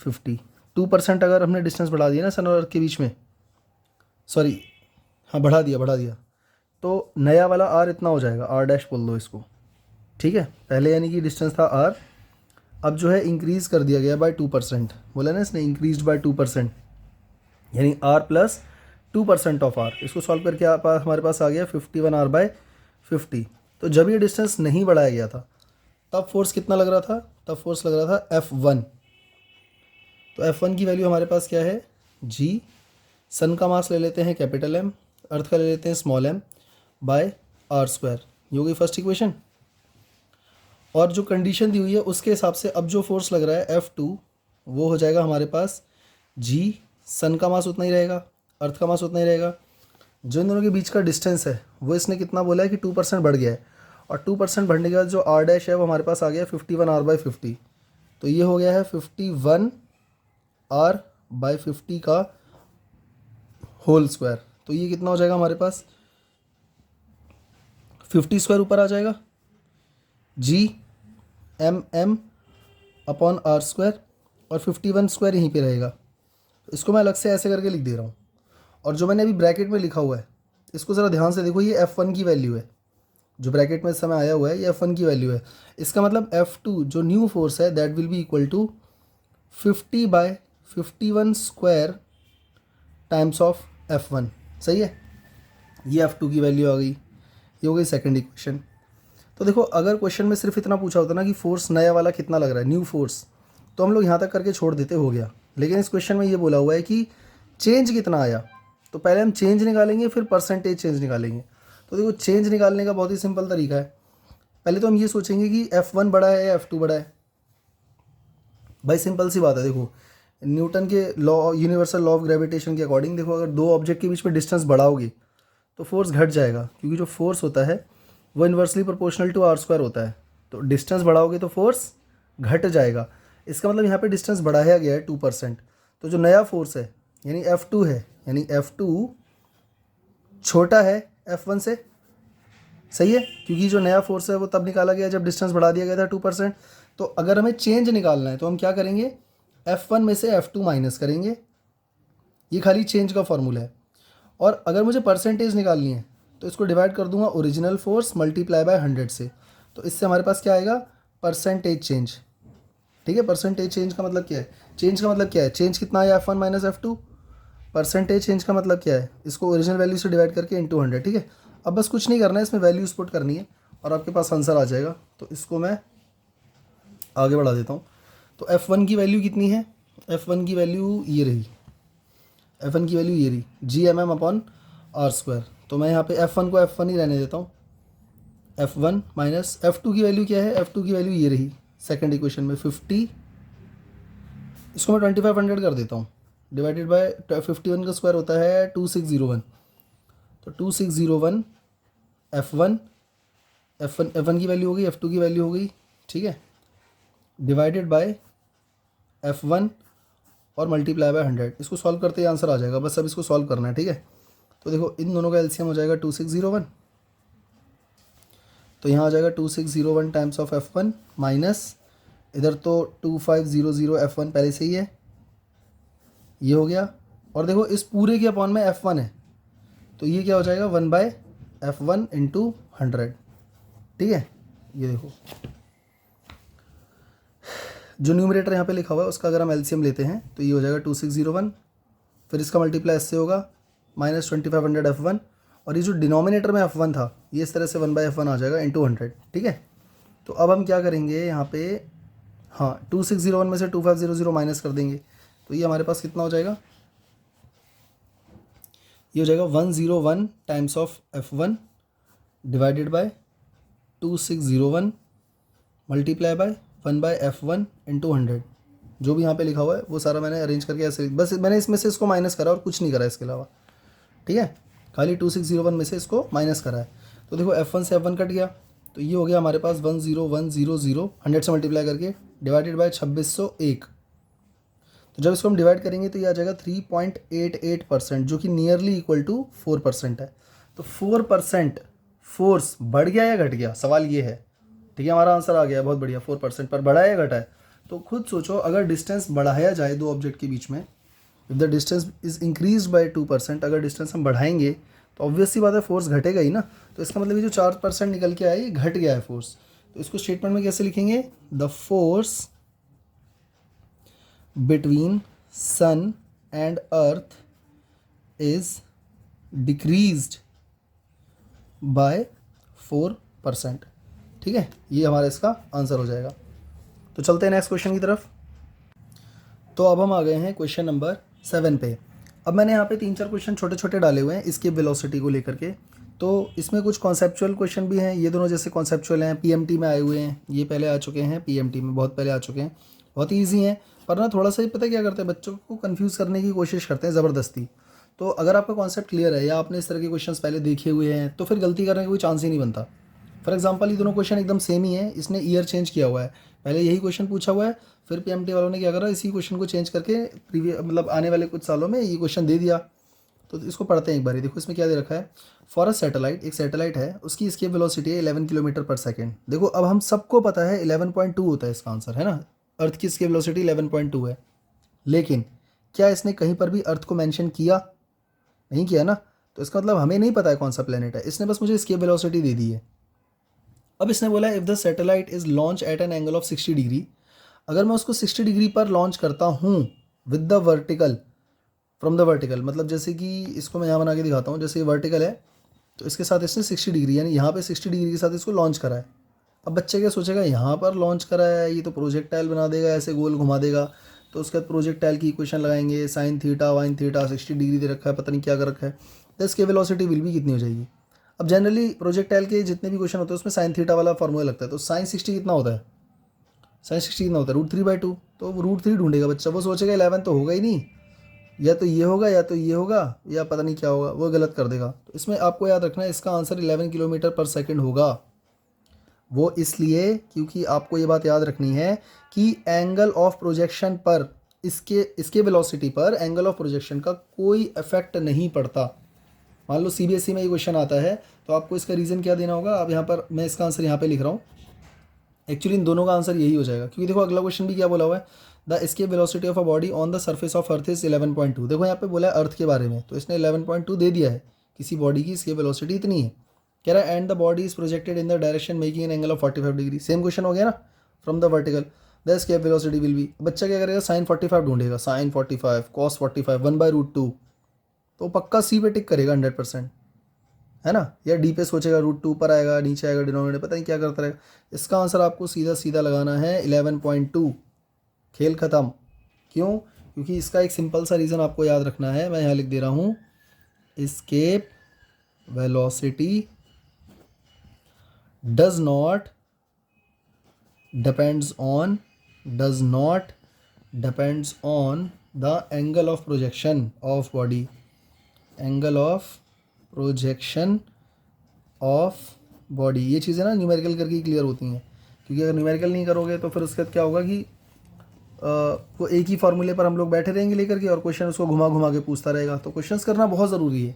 50। 2% अगर हमने डिस्टेंस बढ़ा दिया ना सन और अर्थ के बीच में, सॉरी हाँ बढ़ा दिया, तो नया वाला आर इतना हो जाएगा, आर डैश बोल दो इसको, ठीक है। पहले यानी कि डिस्टेंस था आर, अब जो है इंक्रीज़ कर दिया गया बाय 2%, बोला ना इसने इंक्रीज बाय 2%, यानी आर प्लस 2% ऑफ आर। इसको सॉल्व करके हमारे पास आ गया 51r/50। तो जब ये डिस्टेंस नहीं बढ़ाया गया था तब फोर्स कितना लग रहा था, तब फोर्स लग रहा था F1। तो F1 की वैल्यू हमारे पास क्या है, g, सन का मास ले लेते हैं कैपिटल M, अर्थ का ले लेते हैं स्मॉल m, बाय r²। ये हो गई फर्स्ट इक्वेशन। और जो कंडीशन दी हुई है उसके हिसाब से अब जो फोर्स लग रहा है F2 वो हो जाएगा हमारे पास g, सन का मास उतना ही रहेगा, अर्थ का मास उतना ही रहेगा, जो इन दोनों के बीच का डिस्टेंस है वो इसने कितना बोला है कि 2% बढ़ गया है, और 2% बढ़ने के बाद जो r डैश है वो हमारे पास आ गया 51r/50। तो ये हो गया है 51r/50 का होल स्क्वायर। तो ये कितना हो जाएगा हमारे पास, 50² ऊपर आ जाएगा, G/m/r², और 51² यहीं पे रहेगा। इसको मैं अलग से ऐसे करके लिख दे रहा हूँ। और जो मैंने अभी ब्रैकेट में लिखा हुआ है इसको ज़रा ध्यान से देखो, ये F1 की वैल्यू है, जो ब्रैकेट में इस समय आया हुआ है ये F1 की वैल्यू है। इसका मतलब F2 जो न्यू फोर्स है that will be equal to 50/51² times of F1। सही है, ये F2 की वैल्यू आ गई। ये हो गई सेकंड इक्वेशन। तो देखो अगर क्वेश्चन में सिर्फ इतना पूछा होता ना कि फोर्स नया वाला कितना लग रहा है, न्यू फोर्स, तो हम लोग यहाँ तक करके छोड़ देते, हो गया। लेकिन इस क्वेश्चन में ये बोला हुआ है कि चेंज कितना आया, तो पहले हम चेंज निकालेंगे फिर परसेंटेज चेंज निकालेंगे। तो देखो चेंज निकालने का बहुत ही सिंपल तरीका है। पहले तो हम ये सोचेंगे कि F1 बड़ा है या F2 बड़ा है। भाई सिंपल सी बात है, देखो न्यूटन के law, universal law of gravitation के अकॉर्डिंग देखो अगर दो ऑब्जेक्ट के बीच में डिस्टेंस बढ़ाओगे तो फोर्स घट जाएगा, क्योंकि जो फोर्स होता है वो इन्वर्सली प्रोपोर्शनल टू r² होता है। तो डिस्टेंस बढ़ाओगे तो फोर्स घट जाएगा। इसका मतलब यहाँ पे डिस्टेंस बढ़ाया गया है 2%। तो जो नया फोर्स है यानी F2 है, यानी F2 छोटा है F1 से। सही है, क्योंकि जो नया फोर्स है वो तब निकाला गया जब डिस्टेंस बढ़ा दिया गया था 2%। तो अगर हमें चेंज निकालना है तो हम क्या करेंगे, F1 में से F2 माइनस करेंगे। ये खाली चेंज का फॉर्मूला है। और अगर मुझे परसेंटेज निकालनी है तो इसको डिवाइड कर दूंगा ओरिजिनल फोर्स मल्टीप्लाई बाय 100 से। तो इससे हमारे पास क्या आएगा, परसेंटेज चेंज। ठीक है, परसेंटेज चेंज का मतलब क्या है, चेंज का मतलब क्या है, चेंज कितना आया F1 minus F2। Percentage change का मतलब क्या है, इसको ओरिजिनल वैल्यू से डिवाइड करके इंटू 100। ठीक है, अब बस कुछ नहीं करना है, इसमें वैल्यूज पुट करनी है और आपके पास आंसर आ जाएगा। तो इसको मैं आगे बढ़ा देता हूँ। तो F1 की वैल्यू कितनी है, F1 की वैल्यू ये रही, F1 की वैल्यू ये रही G/m/r²। तो मैं यहाँ पे F1 को F1 ही रहने देता हूँ। F1 माइनस F2 की वैल्यू क्या है, F2 की वैल्यू ये रही सेकंड इक्वेशन में 50, इसको मैं 2500 कर देता हूँ, डिवाइडेड बाय 51 का स्क्वायर होता है 2601। तो 2601 F1 की वैल्यू हो गई, F2 की वैल्यू हो गई। ठीक है, डिवाइडेड बाय F1 और मल्टीप्लाई बाय 100। इसको सॉल्व करते ही आंसर आ जाएगा, बस अब इसको सॉल्व करना है। ठीक है, तो देखो इन दोनों का एलसीएम हो जाएगा 2601। तो यहाँ आ जाएगा 2601 टाइम्स ऑफ F1 माइनस इधर तो 2500 F1 पहले से ही है, ये हो गया। और देखो इस पूरे के अपॉन में F1 है, तो ये क्या हो जाएगा 1/F1 इंटू 100। ठीक है, ये देखो जो न्यूमरेटर यहाँ पे लिखा हुआ है उसका अगर हम एलसीएम लेते हैं तो ये हो जाएगा 2601, फिर इसका मल्टीप्लाई इससे होगा माइनस 2500 F1, और ये जो डिनोमिनेटर में F1 था ये इस तरह से 1/F1 आ जाएगा इंटू 100। ठीक है, तो अब हम क्या करेंगे यहाँ पे, हाँ 2601 में से 2500 माइनस कर देंगे, तो ये हमारे पास कितना हो जाएगा, ये हो जाएगा 101 times of F1 divided by 2601 multiply by 1/F1 into 100। जो भी यहाँ पे लिखा हुआ है वो सारा मैंने अरेंज करके ऐसे, बस मैंने इसमें से इसको माइनस करा और कुछ नहीं करा इसके अलावा। ठीक है, खाली 2601 में से इसको माइनस करा है। तो देखो F1 से F1 कट गया, तो ये हो गया हमारे पास 10100 100 से मल्टीप्लाई करके डिवाइडेड बाय 2601। तो जब इसको हम डिवाइड करेंगे तो ये आ जाएगा 3.88%, जो कि नियरली इक्वल टू 4% है। तो 4% फोर्स बढ़ गया या घट गया, सवाल ये है। ठीक है, हमारा आंसर आ गया, बहुत बढ़िया। 4% पर बढ़ा है या घटा है, तो खुद सोचो अगर डिस्टेंस बढ़ाया जाए दो ऑब्जेक्ट के बीच में, if the distance is increase by 2%, अगर डिस्टेंस हम बढ़ाएंगे तो ऑब्वियस सी बात है फोर्स घटेगा ही ना। तो इसका मतलब ये जो 4% निकल के आया ये घट गया है फोर्स। तो इसको स्टेटमेंट में कैसे लिखेंगे, the force between sun and earth is decreased by 4%। ठीक है, ये हमारा इसका आंसर हो जाएगा। तो चलते हैं नेक्स्ट क्वेश्चन की तरफ। तो अब हम आ गए हैं क्वेश्चन नंबर 7 पे। अब मैंने यहाँ पे 3-4 क्वेश्चन छोटे छोटे डाले हुए हैं इसके वेलोसिटी को लेकर के। तो इसमें कुछ कॉन्सेप्चुअल क्वेश्चन भी हैं, ये दोनों जैसे कॉन्सेप्चुअल हैं, पीएमटी में आए हुए हैं, ये पहले आ चुके हैं, पीएमटी में बहुत पहले आ चुके हैं, बहुत ईजी हैं। पर ना थोड़ा सा ही पता क्या करते हैं, बच्चों को कन्फ्यूज़ करने की कोशिश करते हैं ज़बरदस्ती। तो अगर आपका कॉन्सेप्ट क्लियर है या आपने इस तरह के क्वेश्चन पहले देखे हुए हैं तो फिर गलती करने का कोई चांस ही नहीं बनता। फॉर एग्जाम्पल ये दोनों क्वेश्चन एकदम सेम ही है, इसने ईयर चेंज किया हुआ है, पहले यही क्वेश्चन पूछा हुआ है, फिर पीएमटी वालों ने क्या करा, इसी क्वेश्चन को चेंज करके प्रीवियस मतलब आने वाले कुछ सालों में ये क्वेश्चन दे दिया। तो इसको पढ़ते हैं एक बार। देखो इसमें क्या दे रखा है, फॉर अ सैटेलाइट, एक सैटेलाइट है, उसकी एस्केप वेलोसिटी है 11 किलोमीटर पर सेकेंड। देखो अब हम सबको पता है 11.2 होता है इसका आंसर, है ना। अर्थ की एस्केप वेलोसिटी 11.2 है, लेकिन क्या इसने कहीं पर भी अर्थ को मेंशन किया, नहीं किया ना। तो इसका मतलब हमें नहीं पता है कौन सा प्लेनेट है, इसने बस मुझे एस्केप वेलोसिटी दे दी है। अब इसने बोला if the satellite is launch eight an angle of 60 degree, अगर मैं उसको 60 डिग्री पर लॉन्च करता हूँ with the vertical, from the vertical, मतलब जैसे कि इसको मैं यहाँ बना के दिखाता हूँ, जैसे ये वर्टिकल है तो इसके साथ इसने 60 डिग्री यानी यहाँ पे 60 डिग्री के साथ इसको लॉन्च करा है। अब बच्चे क्या सोचेगा, यहाँ पर लॉन्च करा है, ये तो प्रोजेक्टाइल बना देगा, ऐसे गोल घुमा देगा। तो उसके बाद प्रोजेक्टाइल की इक्वेशन लगाएंगे, साइन थीटा वाइन थीटा, 60 डिग्री दे रखा है, पता नहीं क्या कर रखा है, तो इसकी वेलोसिटी विल भी कितनी हो जाएगी। अब जनरली प्रोजेक्टाइल के जितने भी क्वेश्चन होते हैं उसमें साइन थीटा वाला फॉर्मूला लगता है। तो साइन 60 कितना होता है, साइन 60 कितना होता है, √3/2। तो √3 ढूंढेगा बच्चा, वो सोचेगा 11 तो होगा ही नहीं, या तो ये होगा या तो ये होगा या पता नहीं क्या होगा, वो गलत कर देगा। तो इसमें आपको याद रखना है इसका आंसर 11 किलोमीटर पर सेकेंड होगा। वो इसलिए क्योंकि आपको ये बात याद रखनी है कि एंगल ऑफ प्रोजेक्शन पर, इसके वेलोसिटी पर एंगल ऑफ प्रोजेक्शन का कोई इफेक्ट नहीं पड़ता। मान लो सीबीएसई में ये क्वेश्चन आता है तो आपको इसका रीज़न क्या देना होगा। अब यहाँ पर मैं इसका आंसर यहाँ पे लिख रहा हूँ, एक्चुअली इन दोनों का आंसर यही हो जाएगा, क्योंकि देखो अगला क्वेश्चन भी क्या बोला हुआ है, the escape velocity of a body on the surface of earth is 11.2। देखो यहाँ पे बोला है अर्थ के बारे में, तो इसने 11.2 दे दिया है, किसी बॉडी की एस्केप वेलोसिटी इतनी है। कह रहा है and the body is projected in the direction making an angle of 45 degree. Same question हो गया ना, from the vertical the escape velocity will be. बच्चा क्या करेगा, साइन 45 ढूंढेगा, साइन 45 कॉस 45 1/√2, तो पक्का सी पे टिक करेगा 100%, है ना। या डी पे सोचेगा, √2 पर आएगा, नीचे आएगा डिनोमिनेटर, पता नहीं क्या करता रहेगा। इसका आंसर आपको सीधा सीधा लगाना है 11.2, खेल ख़त्म। क्यों, क्योंकि इसका एक सिंपल सा रीज़न आपको याद रखना है, मैं यहाँ लिख दे रहा हूँ, escape velocity does not depends on the angle of projection of body, angle of projection of body. ये चीज़ें ना न्यूमेरिकल करके क्लियर होती हैं, क्योंकि अगर न्यूमेरिकल नहीं करोगे तो फिर उसके बाद क्या होगा कि वो एक ही फार्मूले पर हम लोग बैठे रहेंगे लेकर के, और क्वेश्चन उसको घुमा घुमा के पूछता रहेगा। तो क्वेश्चंस करना बहुत ज़रूरी है,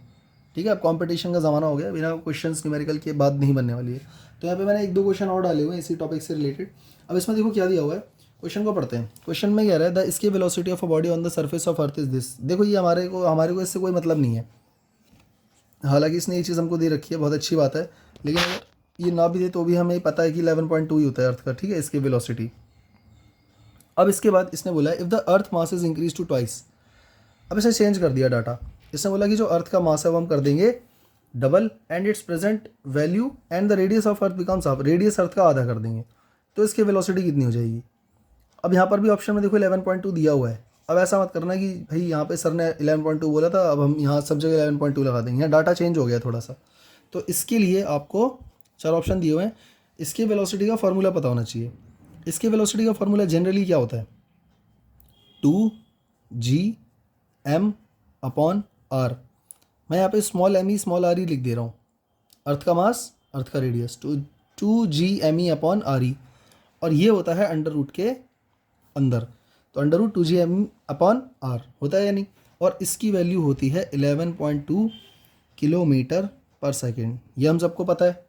ठीक है। अब कंपटीशन का ज़माना हो गया, बिना क्वेश्चंस न्यूमेरिकल के बाद नहीं बनने वाली है। तो यहाँ पे मैंने 1-2 क्वेश्चन और डाले हुए हैं इसी टॉपिक से रिलेटेड। अब इसमें देखो क्या दिया हुआ है, क्वेश्चन को पढ़ते हैं। क्वेश्चन में कह रहा है the escape velocity of a body on the surface of earth is this. देखो ये हमारे को इससे कोई मतलब नहीं है, हालांकि इसने ये चीज़ हमको दे रखी है, बहुत अच्छी बात है, लेकिन अगर ये ना भी दे तो भी हमें पता है कि 11.2 ही होता है अर्थ का, ठीक है, इसकी वेलोसिटी। अब इसके बाद इसने बोला if the earth mass is increase to twice. अब इसे चेंज कर दिया डाटा, इसने बोला कि जो अर्थ का मास है वो हम कर देंगे double and its present value and the radius of earth becomes half, radius earth का आधा कर देंगे, तो इसकी वेलोसिटी कितनी हो जाएगी। अब यहाँ पर भी ऑप्शन में देखो 11.2 दिया हुआ है। अब ऐसा मत करना कि भाई यहाँ पे सर ने 11.2 बोला था, अब हम यहाँ सब जगह 11.2 लगा देंगे, यहाँ डाटा चेंज हो गया थोड़ा सा। तो इसके लिए आपको 4 ऑप्शन दिए हुए हैं, इसके वेलोसिटी का फार्मूला पता होना चाहिए। इसके वेलोसिटी का फार्मूला जनरली क्या होता है, 2gm/r। मैं यहाँ पे small m e small r e लिख दे रहा हूँ, अर्थ का मास अर्थ का रेडियस 2gme/re, और ये होता है अंडर रूट के अंदर, तो √2gm/r होता है या नहीं। और इसकी वैल्यू होती है 11.2 किलोमीटर पर सेकेंड, ये हम सबको पता है।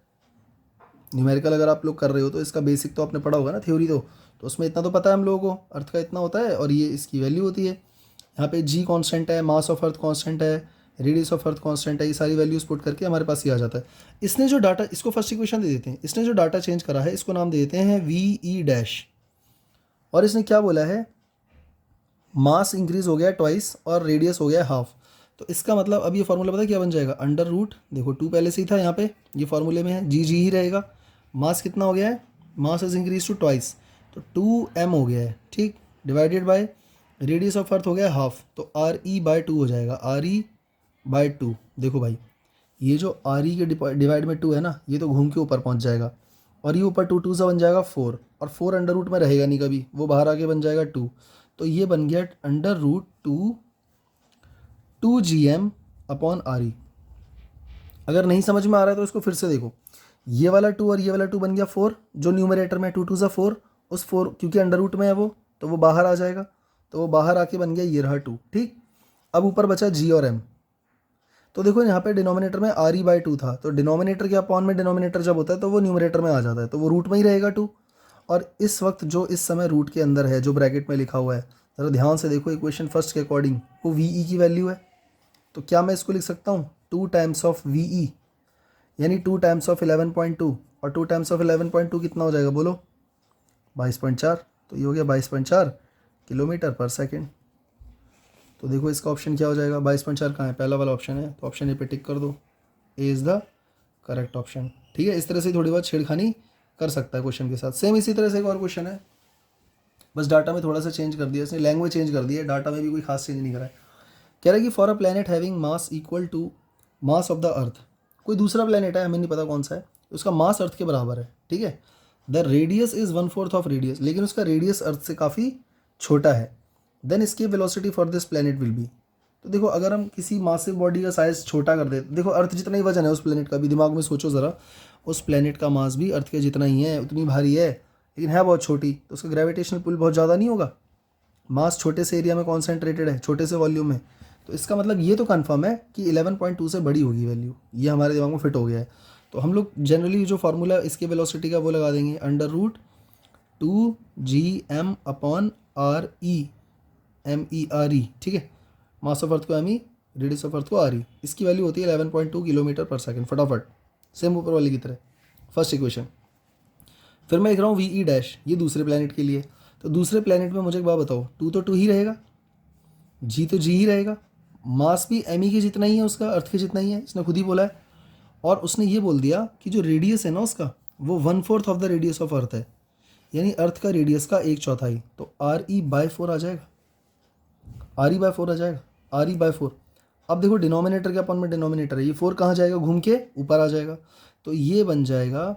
न्यूमेरिकल अगर आप लोग कर रहे हो तो इसका बेसिक तो आपने पढ़ा होगा ना, थ्योरी तो उसमें इतना तो पता है हम लोगों को, अर्थ का इतना होता है और ये इसकी वैल्यू होती है। यहाँ पे g कांस्टेंट है, मास ऑफ अर्थ कांस्टेंट है, रेडियस ऑफ अर्थ कांस्टेंट है, ये सारी वैल्यूज पुट करके हमारे पास ये आ जाता है। इसने जो डाटा, इसको फर्स्ट इक्वेशन दे देते हैं, इसने जो डाटा चेंज करा है इसको नाम दे देते हैं वी ई डैश, और इसने क्या बोला है, मास इंक्रीज हो गया ट्वाइस और रेडियस हो गया हाफ। तो इसका मतलब अब ये फार्मूला पता है क्या बन जाएगा, अंडर रूट, देखो 2 पहले से ही था यहाँ पे, ये फार्मूले में है, जी जी ही रहेगा। मास कितना हो गया है, mass is increase to twice, तो 2m हो गया है, ठीक, divided by radius of earth हो गया हाफ, तो आर ई बाय 2 हो जाएगा, आर ई बाय 2। देखो भाई ये जो आर ई के डिवाइड में 2 है ना, ये तो घूम के ऊपर पहुँच जाएगा, और ये ऊपर 2 2 से बन जाएगा 4, और 4 अंडर रूट में रहेगा नहीं कभी, वो बाहर आके बन जाएगा 2, तो ये बन गया under root 2 G M upon R E. अगर नहीं समझ में आ रहा है तो इसको फिर से देखो, ये वाला 2 और ये वाला 2 बन गया 4, जो न्यूमरेटर में 2 2 सा 4, उस 4 क्योंकि अंडर रूट में है वो, तो वो बाहर आ जाएगा, तो वो बाहर आके बन गया ये रहा 2, ठीक। अब ऊपर बचा जी और एम, तो देखो यहाँ पे डिनोमिनेटर में आर ई बाई 2 था, तो डिनोमिनेटर के अपॉन में डिनोमिनेटर जब होता है तो वो न्यूमरेटर में आ जाता है, तो वो रूट में ही रहेगा 2, और इस वक्त जो इस समय रूट के अंदर है, जो ब्रैकेट में लिखा हुआ है, ज़रा ध्यान से देखो इक्वेशन फर्स्ट के अकॉर्डिंग, वो वी ई की वैल्यू है, तो क्या मैं इसको लिख सकता हूँ 2 टाइम्स ऑफ वी ई, यानी 2 टाइम्स ऑफ 11.2, और 2 टाइम्स ऑफ 11.2 कितना हो जाएगा बोलो, 22.4, तो ये हो गया 22.4 किलोमीटर पर सेकेंड। तो देखो इसका ऑप्शन क्या हो जाएगा, 22.4 कहाँ है, पहला वाला ऑप्शन है, तो ऑप्शन ए पे टिक कर दो, A is the correct option, ठीक है। इस तरह से थोड़ी बहुत छेड़खानी कर सकता है क्वेश्चन के साथ। सेम इसी तरह से एक और क्वेश्चन है, बस डाटा में थोड़ा सा चेंज कर दिया इसने, लैंग्वेज चेंज कर दी है, डाटा में भी कोई खास चेंज नहीं करा है। कह रहा है कि for a planet having mass equal to mass of the earth, कोई दूसरा प्लैनेट है, हमें नहीं पता कौन सा है, उसका मास अर्थ के बराबर है, ठीक है। The radius is 1/4 of radius, लेकिन उसका रेडियस अर्थ से काफ़ी छोटा है, देन इसकी velocity for this planet will be. तो देखो अगर हम किसी मासिव बॉडी का साइज़ छोटा कर देते, देखो अर्थ जितना ही वजन है उस प्लैनेट का भी, दिमाग में सोचो ज़रा, उस प्लैनेट का मास भी अर्थ के जितना ही है, उतनी भारी है, लेकिन है बहुत छोटी, तो उसका ग्रेविटेशनल पुल बहुत ज़्यादा नहीं होगा, मास छोटे से एरिया में कॉन्सेंट्रेटेड है, छोटे से वॉल्यूम में, तो इसका मतलब ये तो कन्फर्म है कि 11.2 से बड़ी होगी वैल्यू, ये हमारे दिमाग में फिट हो गया है। तो हम लोग जनरली जो फार्मूला इसके वेलोसिटी का वो लगा देंगे, under root 2 G M upon R E, M E R E, ठीक है, मास ऑफ अर्थ को M E, radius of earth को आर ई, इसकी वैल्यू होती है 11.2 किलोमीटर पर सेकेंड, फटाफट सेम ऊपर वाली की तरह, फर्स्ट इक्वेशन। फिर मैं लिख रहा हूँ वी ई डैश, ये दूसरे प्लैनेट के लिए, तो दूसरे प्लैनेट में मुझे एक बात बताओ, 2 तो 2 ही रहेगा, जी तो जी ही रहेगा, मास भी एम ई के जितना ही है, उसका अर्थ के जितना ही है, इसने खुद ही बोला है, और उसने ये बोल दिया कि जो रेडियस है ना उसका, वो 1/4 ऑफ द रेडियस ऑफ अर्थ है, यानी अर्थ का रेडियस का 1/4, तो आर ई बाय 4 आ जाएगा, आर ई बाय 4 आ जाएगा, आर ई बाय 4। अब देखो डिनोमिनेटर के अपन में डिनोमिनेटर है, ये 4 कहाँ जाएगा, घूम के ऊपर आ जाएगा, तो ये बन जाएगा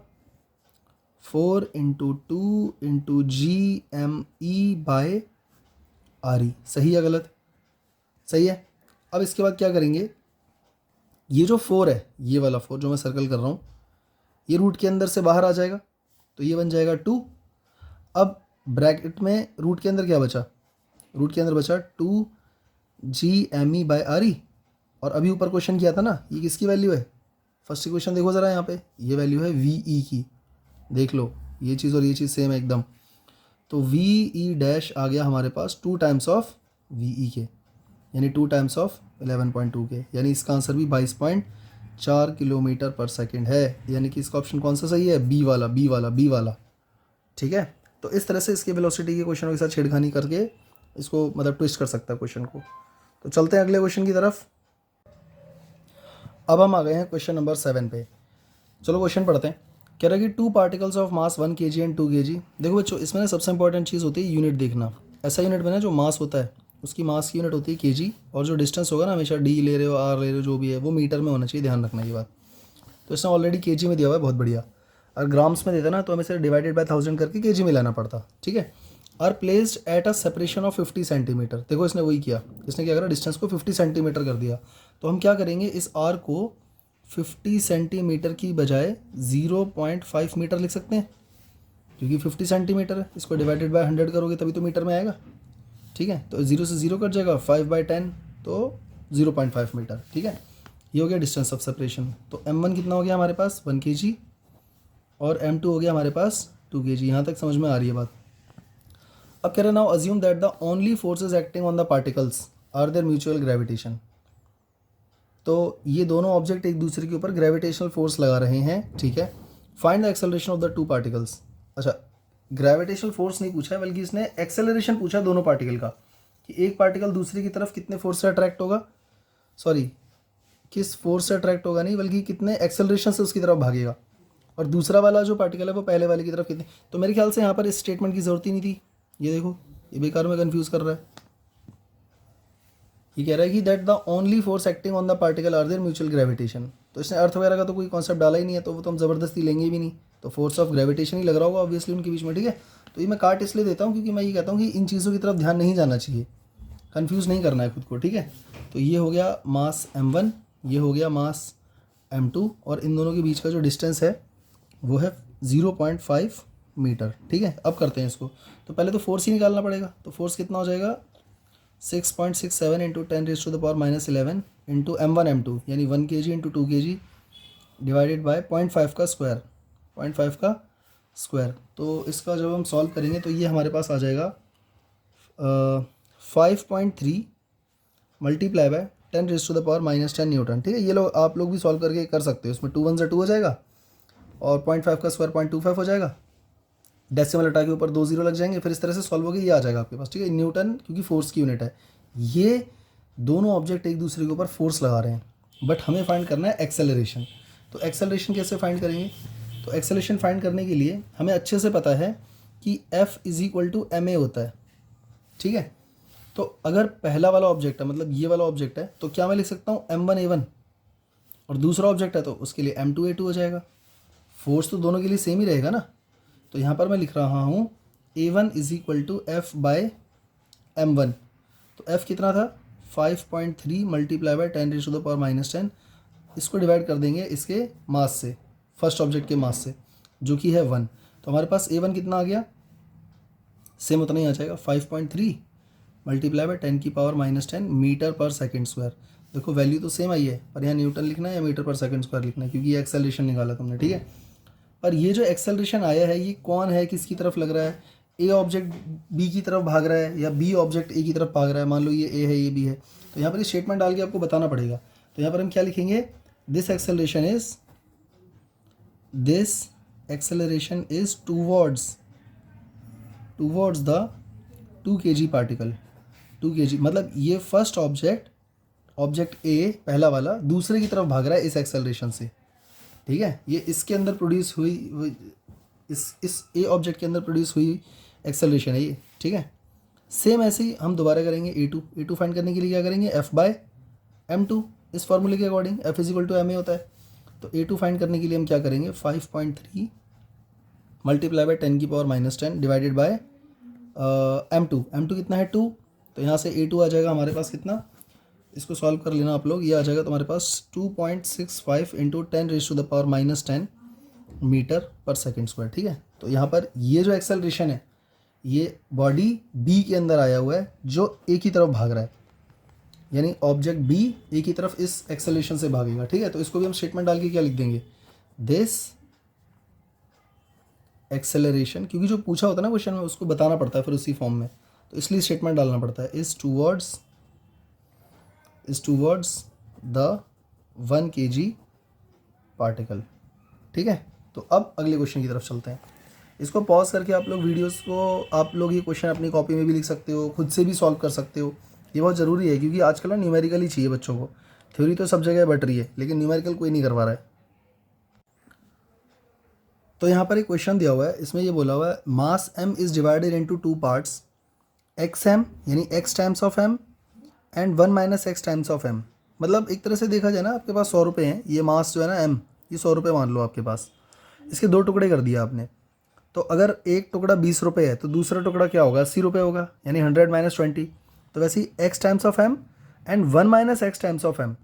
4 into 2 into G M E by R E. सही है गलत, सही है। अब इसके बाद क्या करेंगे, ये जो 4 है, ये वाला 4 जो मैं सर्कल कर रहा हूँ, ये रूट के अंदर से बाहर आ जाएगा, तो ये बन जाएगा 2। अब ब्रैकेट में रूट के अंदर क्या बचा, रूट के अंदर बचा 2 G M E by R E, और अभी ऊपर क्वेश्चन किया था ना, ये किसकी वैल्यू है, फर्स्ट इक्वेशन देखो ज़रा यहाँ पे, ये वैल्यू है वी ई की, देख लो ये चीज़ और ये चीज़ सेम है एकदम, तो वी ई डैश आ गया हमारे पास 2 टाइम्स ऑफ वी ई के, यानी 2 टाइम्स ऑफ 11.2 के, यानी इसका आंसर भी 22.4 किलोमीटर पर सेकेंड है, यानी कि इसका ऑप्शन कौन सा सही है, बी वाला, बी वाला, बी वाला, ठीक है। तो इस तरह से इसके वेलोसिटी के क्वेश्चनों के साथ छेड़खानी करके इसको मतलब ट्विस्ट कर सकता है क्वेश्चन को। तो चलते हैं अगले क्वेश्चन की तरफ। अब हम आ गए हैं क्वेश्चन नंबर 7 पे, चलो क्वेश्चन पढ़ते हैं। कह रहा है कि 2 particles of mass 1 kg and 2 kg। देखो बच्चों इसमें ना सबसे इंपॉर्टेंट चीज़ होती है यूनिट देखना, ऐसा यूनिट बना जो मास होता है, उसकी मास की यूनिट होती है kg, और जो डिस्टेंस होगा ना हमेशा d ले रहे हो r ले रहे हो जो भी है वो मीटर में होना चाहिए, ध्यान रखना ये बात। तो इसने ऑलरेडी kg में दिया हुआ है, बहुत बढ़िया। अगर ग्राम्स में देता ना तो हमें से डिवाइडेड बाय 1000 करके kg में लाना पड़ता, ठीक है। Are placed at a separation of 50 centimetre, देखो इसने वही किया, इसने क्या करा, डिस्टेंस को 50 सेंटीमीटर कर दिया। तो हम क्या करेंगे, इस आर को 50 सेंटीमीटर की बजाय 0.5 मीटर लिख सकते हैं, क्योंकि 50 सेंटीमीटर है, इसको डिवाइडेड बाय 100 करोगे तभी तो मीटर में आएगा, ठीक है। तो 0 से 0 कट जाएगा, 5/10 तो 0.5 मीटर, ठीक है। ये हो गया डिस्टेंस ऑफ सेपरेशन। तो m1 कितना हो गया हमारे पास 1 kg, और m2 हो गया हमारे पास 2 kg। यहाँ तक समझ में आ रही है बात। अब कह रहे now assume that the only forces acting on the particles are their mutual gravitation. तो ये दोनों ऑब्जेक्ट एक दूसरे के ऊपर ग्रेविटेशनल फोर्स लगा रहे हैं, ठीक है। Find the acceleration of the two particles. अच्छा, ग्रेविटेशनल फोर्स नहीं पूछा है, बल्कि इसने एक्सेलरेशन पूछा दोनों पार्टिकल का, कि एक पार्टिकल दूसरे की तरफ कितने फोर्स से अट्रैक्ट होगा, सॉरी किस फोर्स से अट्रैक्ट होगा नहीं, बल्कि कितने एक्सेलरेशन से उसकी तरफ भागेगा, और दूसरा वाला जो पार्टिकल है वो पहले वाले की तरफ कितने। तो मेरे ख्याल से यहाँ पर इस स्टेटमेंट की ज़रूरत ही नहीं थी। ये देखो, ये बेकार में कन्फ्यूज़ कर रहा है। ये कह रहा है कि that the only force acting on the particle are their mutual gravitation. तो इसने अर्थ वगैरह का तो कोई कॉन्सेप्ट डाला ही नहीं है, तो वो तो हम ज़बरदस्ती लेंगे भी नहीं, तो फोर्स ऑफ ग्रेविटेशन ही लग रहा होगा ऑब्वियसली उनके बीच में, ठीक है। तो ये मैं काट इसलिए देता हूँ क्योंकि मैं ये कहता हूँ कि इन चीज़ों की तरफ ध्यान नहीं जाना चाहिए, कन्फ्यूज़ नहीं करना है खुद को, ठीक है। तो ये हो गया मास m1, ये हो गया मास m2, और इन दोनों के बीच का जो डिस्टेंस है वो है 0.5 मीटर, ठीक है। अब करते हैं इसको। तो पहले तो फोर्स ही निकालना पड़ेगा। तो फोर्स कितना हो जाएगा, 6.67 इंटू 10⁻⁻11 इंटू m1 m2 यानी 1 kg into 2 kg divided by 0.5 का स्क्वायर, 0.5 का स्क्वायर। तो इसका जब हम सॉल्व करेंगे तो ये हमारे पास आ जाएगा 5.3 मल्टीप्लाई बाय 10⁻⁻10 न्यूटन, ठीक है। ये लोग आप लोग भी सॉल्व करके कर सकते हो। इसमें 2 1 से 2 हो जाएगा और 0.5 का स्क्वायर 0.25 हो जाएगा, डेसिमल हटा के ऊपर 2 0 लग जाएंगे, फिर इस तरह से सॉल्व होगी, ये आ जाएगा आपके पास, ठीक है। न्यूटन क्योंकि फोर्स की यूनिट है। ये दोनों ऑब्जेक्ट एक दूसरे के ऊपर फोर्स लगा रहे हैं, बट हमें फाइंड करना है एक्सेलरेशन। तो एक्सेलरेशन कैसे फाइंड करेंगे, तो एक्सेलरेशन फाइंड करने के लिए हमें अच्छे से पता है कि F = ma होता है, ठीक है। तो अगर पहला वाला ऑब्जेक्ट है, मतलब ये वाला ऑब्जेक्ट है, तो क्या मैं लिख सकता हूँ m1 a1, और दूसरा ऑब्जेक्ट है तो उसके लिए m2 a2 हो जाएगा। फोर्स तो दोनों के लिए सेम ही रहेगा ना। तो यहाँ पर मैं लिख रहा हूँ a1 = F बाय m1। तो F कितना था, 5.3 मल्टीप्लाई बाय 10⁻⁻10। इसको डिवाइड कर देंगे इसके मास से, फर्स्ट ऑब्जेक्ट के मास से, जो कि है 1। तो हमारे पास a1 कितना आ गया, सेम उतना ही आ जाएगा, 5.3 मल्टीप्लाई बाय 10⁻10 मीटर पर सेकेंड स्क्वायर। देखो वैल्यू तो सेम आई है, पर यहाँ न्यूटन लिखना है या मीटर पर सेकेंड स्क्वायर लिखना है, क्योंकि ये एक्सेलरेशन निकाला तुमने, ठीक है। पर ये जो एक्सेलरेशन आया है ये कौन है, किसकी तरफ लग रहा है, ए ऑब्जेक्ट बी की तरफ भाग रहा है या बी ऑब्जेक्ट ए की तरफ भाग रहा है। मान लो ये ए है, ये बी है, तो यहाँ पर ये स्टेटमेंट डाल के आपको बताना पड़ेगा। तो यहाँ पर हम क्या लिखेंगे, this acceleration is towards the 2 kg particle, 2 kg, मतलब ये फर्स्ट ऑब्जेक्ट ए पहला वाला दूसरे की तरफ भाग रहा है इस एक्सेलरेशन से, ठीक है। ये इसके अंदर प्रोड्यूस हुई, इस ए ऑब्जेक्ट के अंदर प्रोड्यूस हुई एक्सेलरेशन है ये, ठीक है। सेम ऐसे ही हम दोबारा करेंगे a2 फाइंड करने के लिए क्या करेंगे, F बाय m2, इस फॉर्मूले के अकॉर्डिंग F = ma होता है। तो a2 फाइंड करने के लिए हम क्या करेंगे, 5.3 multiply by 10⁻10 divided by m2 कितना है 2, तो यहाँ से a2 आ जाएगा हमारे पास कितना, इसको सॉल्व कर लेना आप लोग, ये आ जाएगा तुम्हारे पास 2.65 इंटू 10⁻⁻10 मीटर पर सेकेंड स्क्वायर, ठीक है। तो यहाँ पर ये जो एक्सेलरेशन है ये बॉडी बी के अंदर आया हुआ है जो ए की तरफ भाग रहा है, यानी ऑब्जेक्ट बी ए की तरफ इस एक्सेलरेशन से भागेगा, ठीक है। तो इसको भी हम स्टेटमेंट डाल के क्या लिख देंगे, दिस एक्सेलरेशन, क्योंकि जो पूछा होता है ना क्वेश्चन में उसको बताना पड़ता है फिर उसी फॉर्म में, तो इसलिए स्टेटमेंट डालना पड़ता है, is towards the 1 kg particle, ठीक है। तो अब अगले क्वेश्चन की तरफ चलते हैं। इसको पॉज करके आप लोग वीडियोस को, आप लोग ये क्वेश्चन अपनी कॉपी में भी लिख सकते हो, खुद से भी सॉल्व कर सकते हो। ये बहुत ज़रूरी है क्योंकि आजकल ना न्यूमेरिकल ही चाहिए बच्चों को, थ्योरी तो सब जगह बट रही है लेकिन न्यूमेरिकल कोई नहीं करवा रहा है। तो यहाँ पर एक क्वेश्चन दिया हुआ है, इसमें ये बोला हुआ है मास m is divided into 2 parts, xm यानी x times of m and 1 - x times of m। मतलब एक तरह से देखा जाए ना, आपके पास 100 रुपये हैं, ये मास जो है ना m, ये 100 रुपये मान लो आपके पास, इसके 2 टुकड़े कर दिया आपने। तो अगर एक टुकड़ा 20 रुपये है तो दूसरा टुकड़ा क्या होगा, 80 रुपये होगा, यानी 100 - 20। तो वैसे ही x times of m and 1 - x times of m,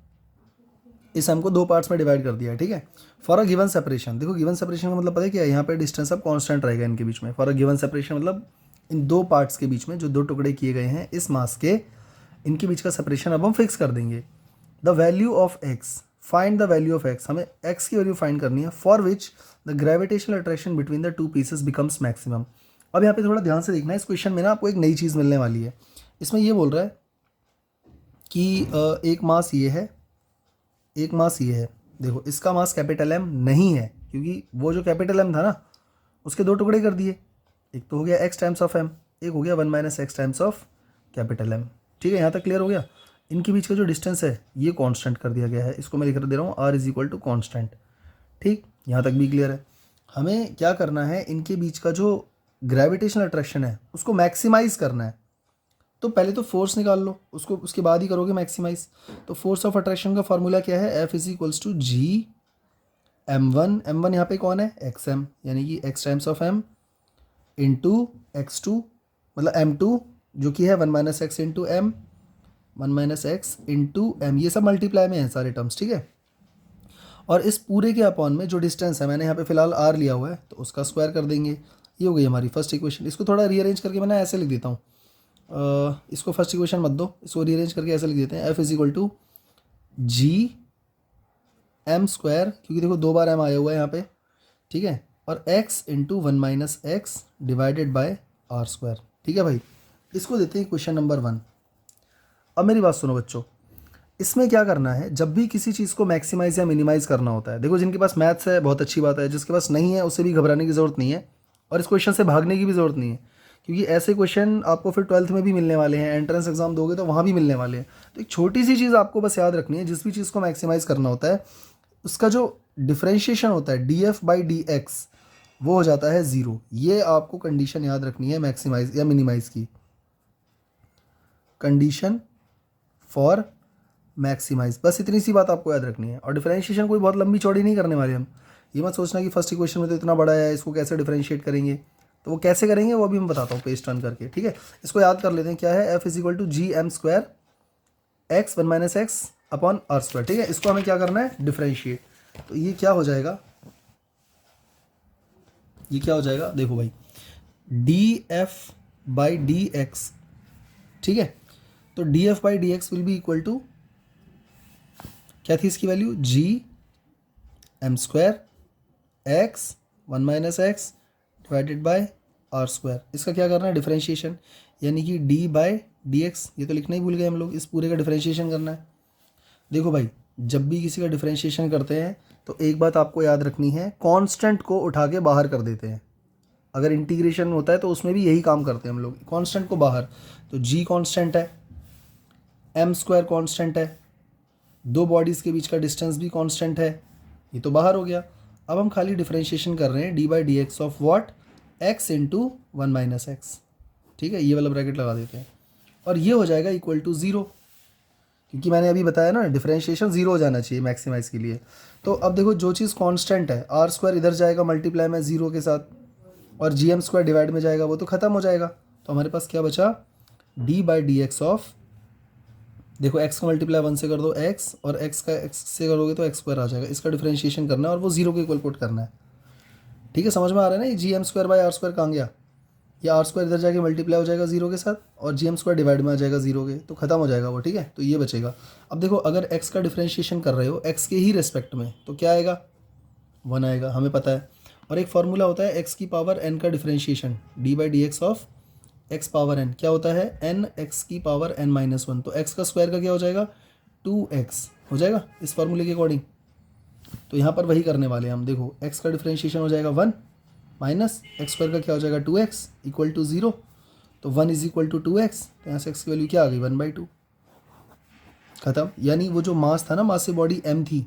इस m को 2 पार्ट्स में डिवाइड कर दिया है, ठीक है। फॉर अ गिवन सेपरेशन, देखो गिवन सेपरेशन का मतलब पता है क्या है, यहाँ पे डिस्टेंस अब कांस्टेंट रहेगा इनके बीच में। फॉर अ गिवन सेपरेशन मतलब इन 2 पार्ट्स के बीच में जो 2 टुकड़े किए गए हैं इस मास के, इनके बीच का सेपरेशन अब हम फिक्स कर देंगे। The value of x, find the value of x, हमें x की वैल्यू फाइंड करनी है, for which the gravitational attraction between the 2 pieces becomes maximum. अब यहाँ पे थोड़ा ध्यान से देखना है, इस क्वेश्चन में ना आपको एक नई चीज़ मिलने वाली है। इसमें ये बोल रहा है कि एक मास ये है एक मास ये है, देखो इसका मास कैपिटल एम नहीं है, क्योंकि वो जो कैपिटल एम था ना उसके दो टुकड़े कर दिए, एक तो हो गया एक्स टाइम्स ऑफ एम, एक हो गया 1 minus X times of capital M. ठीक है, यहाँ तक क्लियर हो गया। इनके बीच का जो डिस्टेंस है ये कांस्टेंट कर दिया गया है, इसको मैं लिख दे रहा हूँ R is equal to constant. ठीक, यहाँ तक भी क्लियर है। हमें क्या करना है, इनके बीच का जो ग्रेविटेशनल अट्रैक्शन है उसको मैक्सिमाइज करना है। तो पहले तो फोर्स निकाल लो, उसको उसके बाद ही करोगे मैक्सिमाइज। तो फोर्स ऑफ अट्रैक्शन का फॉर्मूला क्या है, F is equals to G m1, m1 यहाँ पे कौन है, एक्स एम, यानी कि X times of M into X two, मतलब m2 जो कि है 1 minus X into M, 1 minus X into M, ये सब मल्टीप्लाई में है सारे टर्म्स। ठीक है, और इस पूरे के अपॉन में जो डिस्टेंस है, मैंने यहाँ पे फिलहाल r लिया हुआ है तो उसका स्क्वायर कर देंगे। ये हो गई हमारी फर्स्ट इक्वेशन। इसको थोड़ा रीअरेंज करके मैं ना ऐसे लिख देता हूँ, इसको फर्स्ट इक्वेशन मत दो, इसको रीअरेंज करके ऐसे लिख देते हैं, F is equal to G M square, क्योंकि देखो दो बार एम आया हुआ है यहाँ पे। ठीक है, और X into 1 minus X divided by R square. ठीक है भाई, इसको देते हैं क्वेश्चन नंबर 1। अब मेरी बात सुनो बच्चों, इसमें क्या करना है, जब भी किसी चीज़ को मैक्सिमाइज या मिनिमाइज करना होता है, देखो जिनके पास मैथ्स है बहुत अच्छी बात है, जिसके पास नहीं है उसे भी घबराने की ज़रूरत नहीं है, और इस क्वेश्चन से भागने की भी ज़रूरत नहीं है, क्योंकि ऐसे क्वेश्चन आपको फिर 12th में भी मिलने वाले हैं, एंट्रेंस एग्जाम दोगे तो वहाँ भी मिलने वाले हैं। तो एक छोटी सी चीज़ आपको बस याद रखनी है, जिस भी चीज़ को मैक्सिमाइज करना होता है उसका जो डिफ्रेंशिएशन होता है D F by D x वो हो जाता है ज़ीरो। ये आपको कंडीशन याद रखनी है मैक्सिमाइज या मिनिमाइज की, कंडीशन फॉर मैक्सिमाइज, बस इतनी सी बात आपको याद रखनी है। और डिफरेंशिएशन कोई बहुत लंबी चौड़ी नहीं करने वाले हम, ये मत सोचना कि फर्स्ट इक्वेशन में तो इतना बड़ा है इसको कैसे डिफरेंशिएट करेंगे, तो वो कैसे करेंगे वो अभी मैं बताता हूँ पेज टर्न करके। ठीक है, इसको याद कर लेते हैं, क्या है, F is equal to G M square X 1 minus X upon R square. ठीक है, इसको हमें क्या करना है, डिफरेंशिएट। तो ये क्या हो जाएगा, ये क्या हो जाएगा, देखो भाई, D F by D X. ठीक है, तो D F by D X will be equal to, क्या थी इसकी value, G M square X 1 minus X divided by R square. इसका क्या करना है, डिफरेंशिएशन, यानी कि डी बाय डी एक्स, ये तो लिखना ही भूल गए हम लोग, इस पूरे का डिफरेंशिएशन करना है। देखो भाई, जब भी किसी का डिफरेंशिएशन करते हैं तो एक बात आपको याद रखनी है, कांस्टेंट को उठा के बाहर कर देते हैं। अगर इंटीग्रेशन होता है तो उसमें भी यही काम करते हैं हम लोग, कांस्टेंट को बाहर। तो जी कांस्टेंट है, एम स्क्वायर कांस्टेंट है, दो बॉडीज़ के बीच का डिस्टेंस भी कांस्टेंट है, ये तो बाहर हो गया। अब हम खाली डिफरेंशिएशन कर रहे हैं D by D x of what, x into 1 minus x. ठीक है, ये वाला ब्रैकेट लगा देते हैं और ये हो जाएगा इक्वल टू ज़ीरो, क्योंकि मैंने अभी बताया ना डिफरेंशिएशन ज़ीरो हो जाना चाहिए मैक्सिमाइज के लिए। तो अब देखो, जो चीज़ कांस्टेंट है, आर स्क्वायर इधर जाएगा मल्टीप्लाई में ज़ीरो के साथ, और जी एम स्क्वायर डिवाइड में जाएगा, वो तो ख़त्म हो जाएगा। तो हमारे पास क्या बचा, D by D x of, देखो x का मल्टीप्लाई 1 से कर दो x, और x का x से करोगे तो एक्स स्क्वायर आ जाएगा। इसका डिफरेंशिएशन करना है और वो जीरो के इक्वल पुट करना है। ठीक है, समझ में आ रहा है ना, ये G M square by R square कहाँ गया, ये आर स्क्वायर इधर जाके मल्टीप्लाई हो जाएगा जीरो के साथ, और जी एम स्क्वायर डिवाइड में आ जाएगा जीरो के, तो खत्म हो जाएगा वो। ठीक है, तो ये बचेगा। अब देखो, अगर x का डिफरेंशिएशन कर रहे हो x के ही रेस्पेक्ट में तो क्या आएगा, 1 आएगा, हमें पता है। और एक फार्मूला होता है x की पावर n का differentiation, D by D x of x power n, क्या होता है, n x की पावर n माइनस 1। तो x का स्क्वायर का क्या हो जाएगा, 2x हो जाएगा इस फार्मूले के अकॉर्डिंग। तो यहाँ पर वही करने वाले हैं हम। देखो, x का डिफरेंशिएशन हो जाएगा 1 माइनस एक्स स्क्वायर का क्या हो जाएगा 2x इक्वल टू 0। तो 1 इज इक्वल टू 2x, तो यहाँ से x की वैल्यू क्या आ गई, 1/2, खत्म। यानी वो जो मास था ना, मास से बॉडी m थी,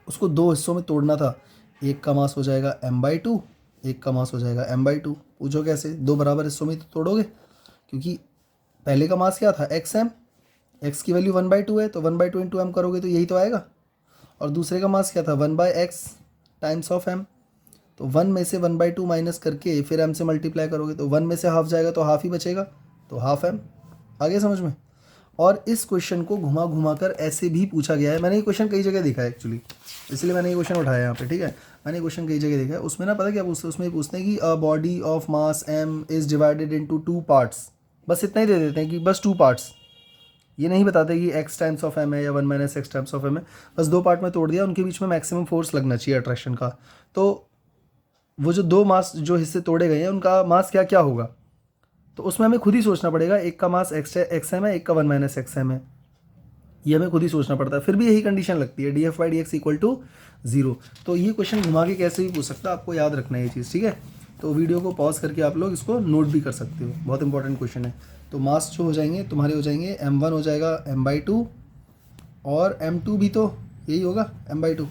उसको दो हिस्सों में तोड़ना था, एक का मास हो जाएगा m/2, एक का मास हो जाएगा m/2। पूछो कैसे, दो बराबर हिस्सों में तो तोड़ोगे, क्योंकि पहले का मास क्या था, xm, x की वैल्यू 1/2 है, तो 1/2 इंटू एम करोगे तो यही तो आएगा। और दूसरे का मास क्या था, 1/x टाइम्स ऑफ m, तो 1 में से 1/2 माइनस करके फिर m से मल्टीप्लाई करोगे, तो 1 में से हाफ जाएगा तो हाफ ही बचेगा, तो हाफ m। आगे समझ में। और इस क्वेश्चन को घुमा घुमा कर ऐसे भी पूछा गया है, मैंने ये क्वेश्चन कई जगह देखा है एक्चुअली, इसलिए मैंने ये क्वेश्चन उठाया यहाँ पे। ठीक है, मैंने क्वेश्चन कई जगह देखा है, उसमें ना पता क्या पूछते हैं, उसमें ये पूछते हैं कि a body of mass m is divided into 2 parts, बस इतना ही दे देते हैं कि बस 2 पार्ट्स, ये नहीं बताते कि x टाइम्स ऑफ m है या 1 minus X times of m है, बस दो पार्ट में तोड़ दिया, उनके बीच में मैक्सिमम फोर्स लगना चाहिए अट्रैक्शन का। तो वो जो दो मास जो हिस्से तोड़े गए हैं उनका मास क्या क्या होगा, तो उसमें हमें खुद ही सोचना पड़ेगा, एक का मास एक्स एम है, एक का 1 माइनस एक्स एम है। ये हमें खुद ही सोचना पड़ता है, फिर भी यही कंडीशन लगती है, D F by D X equal to 0। तो ये क्वेश्चन घुमा के कैसे भी पूछ सकता है, आपको याद रखना है ये चीज़, ठीक है। तो वीडियो को पॉज करके आप लोग इसको नोट भी कर सकते हो, बहुत इंपॉर्टेंट क्वेश्चन है। तो मास जो हो जाएंगे तुम्हारे हो जाएंगे m1 हो जाएगा m/2 और m2 भी तो यही होगा m/2,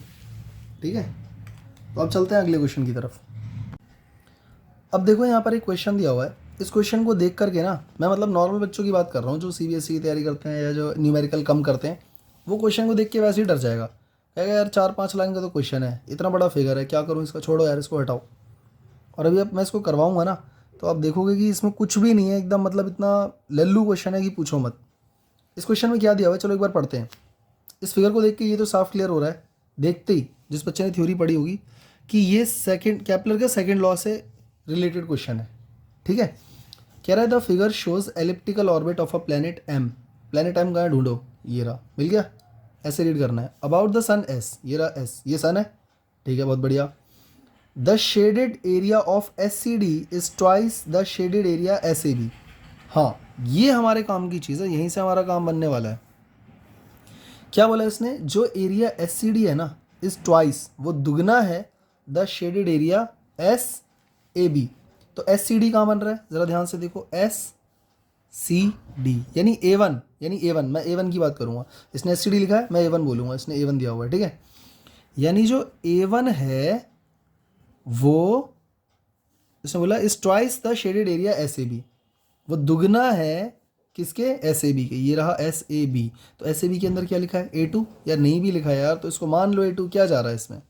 ठीक है। तो अब चलते हैं अगले क्वेश्चन की तरफ। अब देखो यहाँ पर एक क्वेश्चन दिया हुआ है, इस क्वेश्चन को देख करके ना, मैं मतलब नॉर्मल बच्चों की बात कर रहा हूँ जो सीबीएसई की तैयारी करते हैं या जो न्यूमेरिकल कम करते हैं, वो क्वेश्चन को देख के वैसे ही डर जाएगा, कहेगा यार 4-5 लाइन का तो क्वेश्चन है, इतना बड़ा फिगर है, क्या करूँ इसका, छोड़ो यार इसको हटाओ। और अभी अब मैं इसको करवाऊँगा ना, तो आप देखोगे कि इसमें कुछ भी नहीं है एकदम, मतलब इतना लल्लू क्वेश्चन है कि पूछो मत। इस क्वेश्चन में क्या दिया हुआ है, चलो एक बार पढ़ते हैं। इस फिगर को देख के ये तो साफ क्लियर हो रहा है, देखते ही जिस बच्चे ने थ्योरी पढ़ी होगी, कि ये सेकंड केपलर के सेकंड लॉ से रिलेटेड क्वेश्चन है, ठीक है। कह रहा है the figure shows elliptical orbit of a planet M. Planet M कहाँ है, ढूंढो, ये रहा, मिल गया। ऐसे रीड करना है, अबाउट द सन एस, ये रहा एस, ये सन है, ठीक है, बहुत बढ़िया। The shaded area of S C D is twice the shaded area S A B. हाँ, ये हमारे काम की चीज़ है, यहीं से हमारा काम बनने वाला है। क्या बोला इसने, जो एरिया एस सी डी है ना, इज ट्वाइस, वो दुगना है the shaded area S A B. तो एस सी डी कहाँ बन रहा है, ज़रा ध्यान से देखो, एस सी डी यानी ए वन, यानी ए वन, मैं ए वन की बात करूँगा, इसने एस सी डी लिखा है, मैं ए वन बोलूँगा, इसने ए वन दिया हुआ है, ठीक है। यानी जो ए वन है वो, इसने बोला is twice the shaded area S A B, वो दुगना है किसके, एस ए बी के, ये रहा एस ए बी। तो एस ए बी के अंदर क्या लिखा है, ए टू, या नहीं भी लिखा है यार तो इसको मान लो ए टू, क्या जा रहा है इसमें,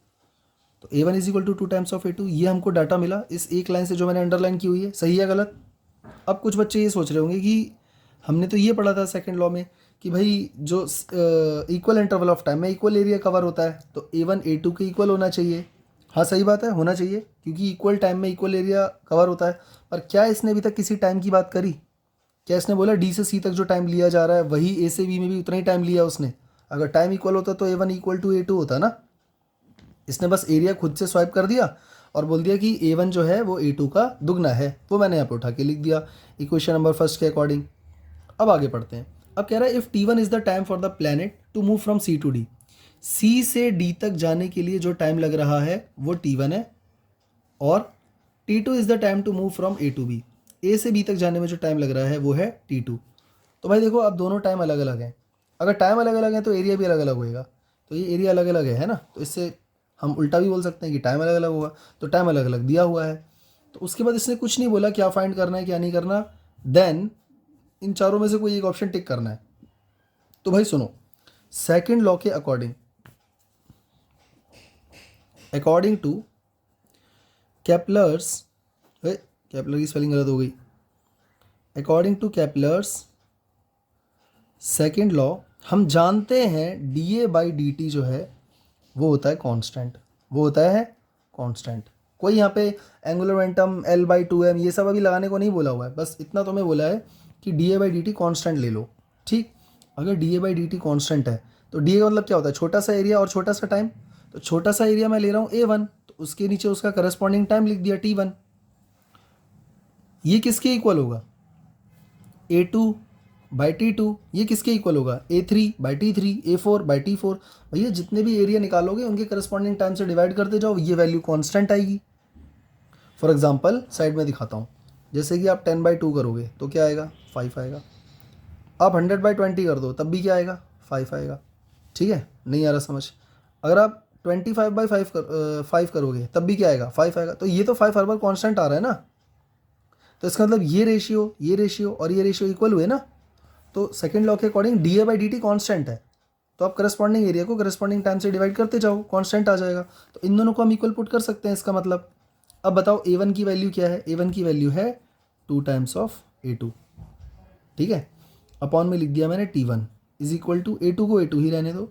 तो A one is equal to 2 times of A two. ये हमको डाटा मिला इस एक लाइन से जो मैंने अंडरलाइन की हुई है, सही है गलत। अब कुछ बच्चे ये सोच रहे होंगे कि हमने तो ये पढ़ा था सेकंड लॉ में कि भाई जो इक्वल इंटरवल ऑफ टाइम में इक्वल एरिया कवर होता है, तो ए वन ए टू के इक्वल होना चाहिए। हाँ सही बात है, होना चाहिए, क्योंकि इक्वल टाइम में इक्वल एरिया कवर होता है। पर क्या इसने अभी तक किसी टाइम की बात करी, क्या इसने बोला डी से सी तक जो टाइम लिया जा रहा है वही ए से बी में भी उतना ही टाइम लिया उसने। अगर टाइम इक्वल होता तो A one equal to A two होता ना। इसने बस एरिया खुद से स्वाइप कर दिया और बोल दिया कि ए वन जो है वो ए टू का दुगना है, वो मैंने यहाँ पे उठा के लिख दिया इक्वेशन नंबर फर्स्ट के अकॉर्डिंग। अब आगे पढ़ते हैं। अब कह रहा है if T one is the time for the planet to move from C to D, C से डी तक जाने के लिए जो टाइम लग रहा है वो टी वन है, और T two is the time to move from A to B, A से बी तक जाने में जो टाइम लग रहा है वो है टी टू। तो भाई देखो अब दोनों टाइम अलग अलग हैं, अगर टाइम अलग अलग है तो एरिया भी अलग अलग होएगा। तो ये एरिया अलग अलग है ना, तो इससे हम उल्टा भी बोल सकते हैं कि टाइम अलग अलग होगा, तो टाइम अलग अलग दिया हुआ है। तो उसके बाद इसने कुछ नहीं बोला क्या फाइंड करना है क्या नहीं करना, देन इन चारों में से कोई एक ऑप्शन टिक करना है। तो भाई सुनो, सेकंड लॉ के according, according to Kepler's, Kepler की स्पेलिंग गलत हो गई, according to Kepler's second law, हम जानते हैं D A by D T जो है वो होता है कांस्टेंट, वो होता है कांस्टेंट। कोई यहाँ पे angular momentum L by two M ये सब अभी लगाने को नहीं बोला हुआ है, बस इतना तो मैं बोला है कि D A by D T constant ले लो, ठीक। अगर D A by D T constant है तो डी ए का मतलब क्या होता है, छोटा सा एरिया और छोटा सा टाइम। तो छोटा सा एरिया मैं ले रहा हूँ ए वन, तो उसके नीचे उसका करस्पॉन्डिंग टाइम लिख दिया टी वन। ये किसके इक्वल होगा, A two by T two. ये किसके इक्वल होगा, A three by T three, A four by T four. भैया जितने भी एरिया निकालोगे उनके करस्पॉन्डिंग टाइम से डिवाइड करते जाओ, ये वैल्यू कांस्टेंट आएगी। फॉर एग्जांपल साइड में दिखाता हूँ, जैसे कि आप 10 बाई 2 करोगे तो क्या आएगा, 5 आएगा। आप 100 बाई 20 कर दो तब भी क्या आएगा, 5 आएगा, ठीक है। नहीं आ रहा समझ। अगर आप 25 बाई 5 करोगे तब भी क्या आएगा, 5 आएगा। तो ये तो 5 हर बार कॉन्स्टेंट आ रहा है ना, तो इसका मतलब ये रेशियो और ये रेशियो इक्वल हुए ना। तो सेकंड लॉ के according D A by D T constant है, तो आप करस्पॉन्डिंग एरिया को करस्पॉन्डिंग टाइम से डिवाइड करते जाओ, कांस्टेंट आ जाएगा। तो इन दोनों को हम इक्वल पुट कर सकते हैं इसका मतलब। अब बताओ ए वन की वैल्यू क्या है, ए वन की वैल्यू है 2 टाइम्स ऑफ ए टू, ठीक है। अपॉन में लिख दिया मैंने T one is equal to A two को ए टू ही रहने दो।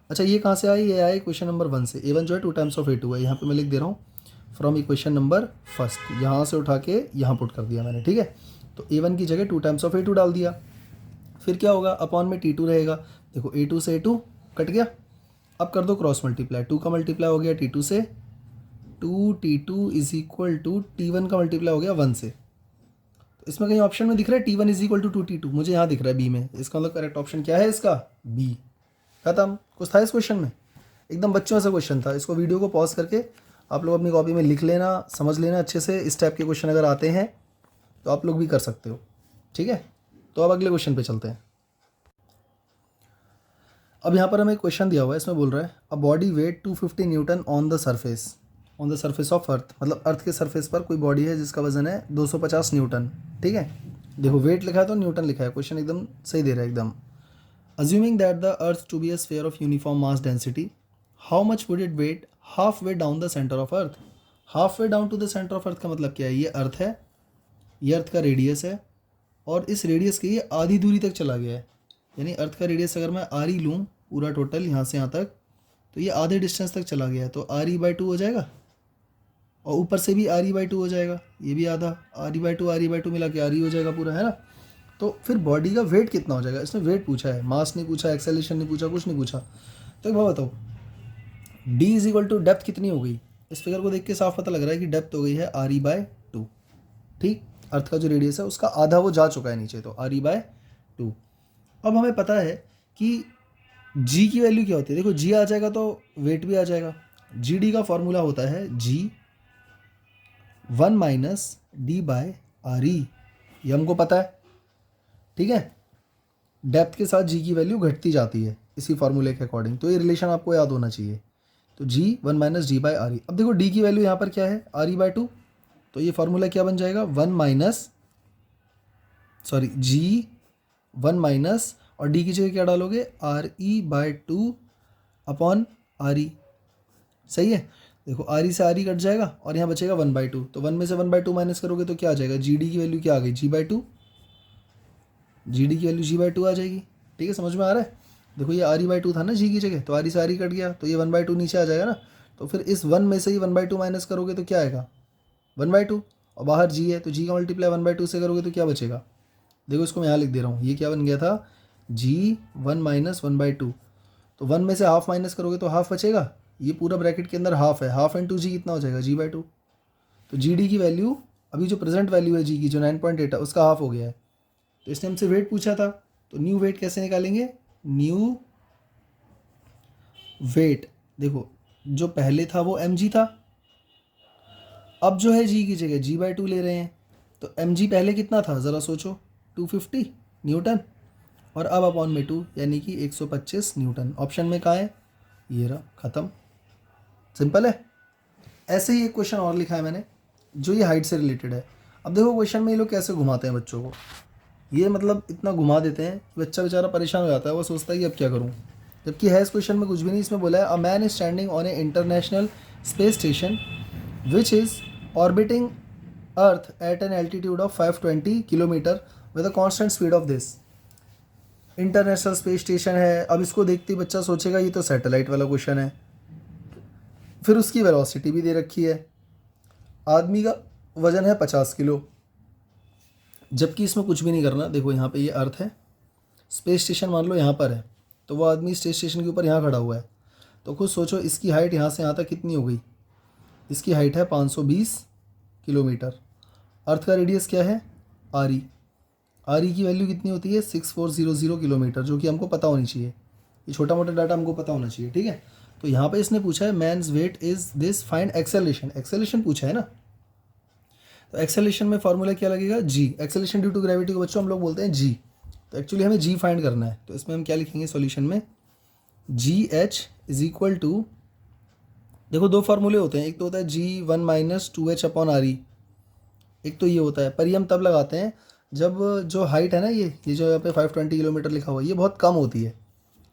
अच्छा ये कहाँ से आया, ये आया क्वेश्चन नंबर 1 से। ए वन जो है 2 टाइम्स ऑफ ए टू है, यहाँ पे मैं लिख दे रहा हूँ फ्रॉम इक्वेशन नंबर फर्स्ट, यहाँ से उठा के यहाँ पुट कर दिया मैंने, ठीक है। तो ए वन की जगह 2 टाइम्स ऑफ ए टू डाल दिया, फिर क्या होगा, अपॉन में टी टू रहेगा। देखो ए टू से ए टू कट गया, अब कर दो क्रॉस मल्टीप्लाई, 2 का मल्टीप्लाई हो गया टी टू से, 2 T two is equal to T one का मल्टीप्लाई हो गया 1 से। तो इसमें कहीं ऑप्शन में दिख रहा है T one is equal to 2 T two, मुझे यहाँ दिख रहा है बी में, इसका मतलब करेक्ट ऑप्शन क्या है इसका, बी। खत्म। कुछ था इस क्वेश्चन में? एकदम बच्चों से क्वेश्चन था। इसको वीडियो को पॉज करके आप लोग अपनी कॉपी में लिख लेना, समझ लेना अच्छे से। इस टाइप के क्वेश्चन अगर आते हैं तो आप लोग भी कर सकते हो, ठीक है। तो अब अगले क्वेश्चन पे चलते हैं। अब यहाँ पर हमें क्वेश्चन दिया हुआ है, इसमें बोल रहा है a body weight 250 Newton on the surface of earth, मतलब अर्थ के सरफेस पर कोई बॉडी है जिसका वजन है 250 न्यूटन, ठीक है। देखो वेट लिखा है तो न्यूटन लिखा है, क्वेश्चन एकदम सही दे रहा है एकदम। Assuming that the earth to be a sphere of uniform mass density, how much would it weight half way down the centre of earth. Half way down to the centre of earth का मतलब क्या है? ये अर्थ है, ये अर्थ का radius है, और इस रेडियस की ये आधी दूरी तक चला गया है। यानी अर्थ का रेडियस अगर मैं आर ई लूँ पूरा टोटल यहाँ से यहाँ तक, तो ये आधे डिस्टेंस तक चला गया है, तो आर ई बाई 2 हो जाएगा, और ऊपर से भी आर ई बाई 2 हो जाएगा, ये भी आधा, आर ई बाई टू मिला के आर ई हो जाएगा पूरा, है ना। तो फिर बॉडी का वेट कितना हो जाएगा? इसने वेट पूछा है, मास नहीं पूछा, एक्सेलेरेशन नहीं पूछा, कुछ नहीं पूछा। तो एक बात बताओ, d is equal to depth कितनी हो गई? इस फिगर को देख के साफ पता लग रहा है कि डेप्थ हो गई है आर ई बाय 2, ठीक। अर्थ का जो रेडियस है उसका आधा वो जा चुका है नीचे, तो आर ई बाय 2। अब हमें पता है कि g की वैल्यू क्या होती है। देखो g आ जाएगा तो वेट भी आ जाएगा। जी डी का फॉर्मूला होता है g 1 minus D by R E, ये हमको पता है, ठीक है। डेप्थ के साथ g की वैल्यू घटती जाती है इसी फॉर्मूले के अकॉर्डिंग, तो ये रिलेशन आपको याद होना चाहिए। तो g 1 minus D by R E. अब देखो d की वैल्यू यहाँ पर क्या है? आर ई बाई 2, तो ये फार्मूला क्या बन जाएगा? g 1 माइनस और d की जगह क्या डालोगे? R E by 2 upon R E, सही है। देखो आर ई से आर ई कट जाएगा और यहाँ बचेगा 1/2, तो 1 में से 1/2 माइनस करोगे तो क्या आ जाएगा? जी डी की वैल्यू क्या आ गई? g/2, जी डी की वैल्यू g/2 आ जाएगी, ठीक है। समझ में आ रहा है? देखो ये आर ई बाई 2 था ना जी की जगह, तो आर ई से आर ई कट गया, तो ये 1/2 नीचे आ जाएगा ना। तो फिर इस 1 में से ही 1/2 माइनस करोगे तो क्या आएगा? 1/2, और बाहर जी है तो जी का मल्टीप्लाई 1/2 से करोगे तो क्या बचेगा? देखो इसको मैं यहाँ लिख दे रहा हूँ, ये क्या बन गया था? जी 1 माइनस 1/2, तो 1 में से हाफ माइनस करोगे तो हाफ बचेगा। ये पूरा ब्रैकेट के अंदर हाफ है, हाफ इंटू जी कितना हो जाएगा? g/2। तो जी डी की वैल्यू अभी जो प्रेजेंट वैल्यू है जी की, जो 9.8 है, उसका हाफ हो गया है। तो इसने हमसे वेट पूछा था, तो न्यू वेट कैसे निकालेंगे? न्यू वेट, देखो जो पहले था वो mg था, अब जो है g की जगह g/2 ले रहे हैं, तो mg पहले कितना था ज़रा सोचो? 250 न्यूटन, और अब अपॉन में 2 यानी कि 125 न्यूटन। ऑप्शन में कहाँ है? ये रहा, ख़त्म, सिंपल है। ऐसे ही एक क्वेश्चन और लिखा है मैंने जो ये हाइट से रिलेटेड है। अब देखो क्वेश्चन में ये लोग कैसे घुमाते हैं बच्चों को, ये मतलब इतना घुमा देते हैं कि बच्चा बेचारा परेशान हो जाता है, वो सोचता है कि अब क्या करूँ, जबकि है इस क्वेश्चन में कुछ भी नहीं। इसमें बोला है a man is standing on A international space station which is orbiting earth at an altitude of 520 kilometre with a constant speed of this. International space station है, अब इसको देखते ही बच्चा सोचेगा ये तो सैटेलाइट वाला क्वेश्चन है। फिर उसकी वेलोसिटी भी दे रखी है, आदमी का वजन है 50 किलो, जबकि इसमें कुछ भी नहीं करना। देखो यहाँ पे ये अर्थ है, स्पेस स्टेशन मान लो यहाँ पर है, तो वो आदमी स्पेस स्टेशन के ऊपर यहाँ खड़ा हुआ है, तो खुद सोचो इसकी हाइट यहाँ से यहाँ तक कितनी हो गई? इसकी हाइट है 520 किलोमीटर। अर्थ का रेडियस क्या है? आर ई, आर ई की वैल्यू कितनी होती है? 6400 किलोमीटर, जो कि हमको पता होनी चाहिए। ये छोटा मोटा डाटा हमको पता होना चाहिए, ठीक है। तो यहाँ पे इसने पूछा है man's weight is this, find acceleration, acceleration पूछा है ना। तो एक्सेलरेशन में फॉर्मूला क्या लगेगा? G, acceleration due to gravity को बच्चों हम लोग बोलते हैं जी। तो एक्चुअली हमें जी फाइंड करना है, तो इसमें हम क्या लिखेंगे सॉल्यूशन में? G H is equal to, देखो दो फार्मूले होते हैं, एक तो होता है G 1 minus 2h upon R E, एक तो ये होता है, पर ये हम तब लगाते हैं जब जो हाइट है ना, ये जो यहाँ पे 520 किलोमीटर लिखा हुआ है, ये बहुत कम होती है।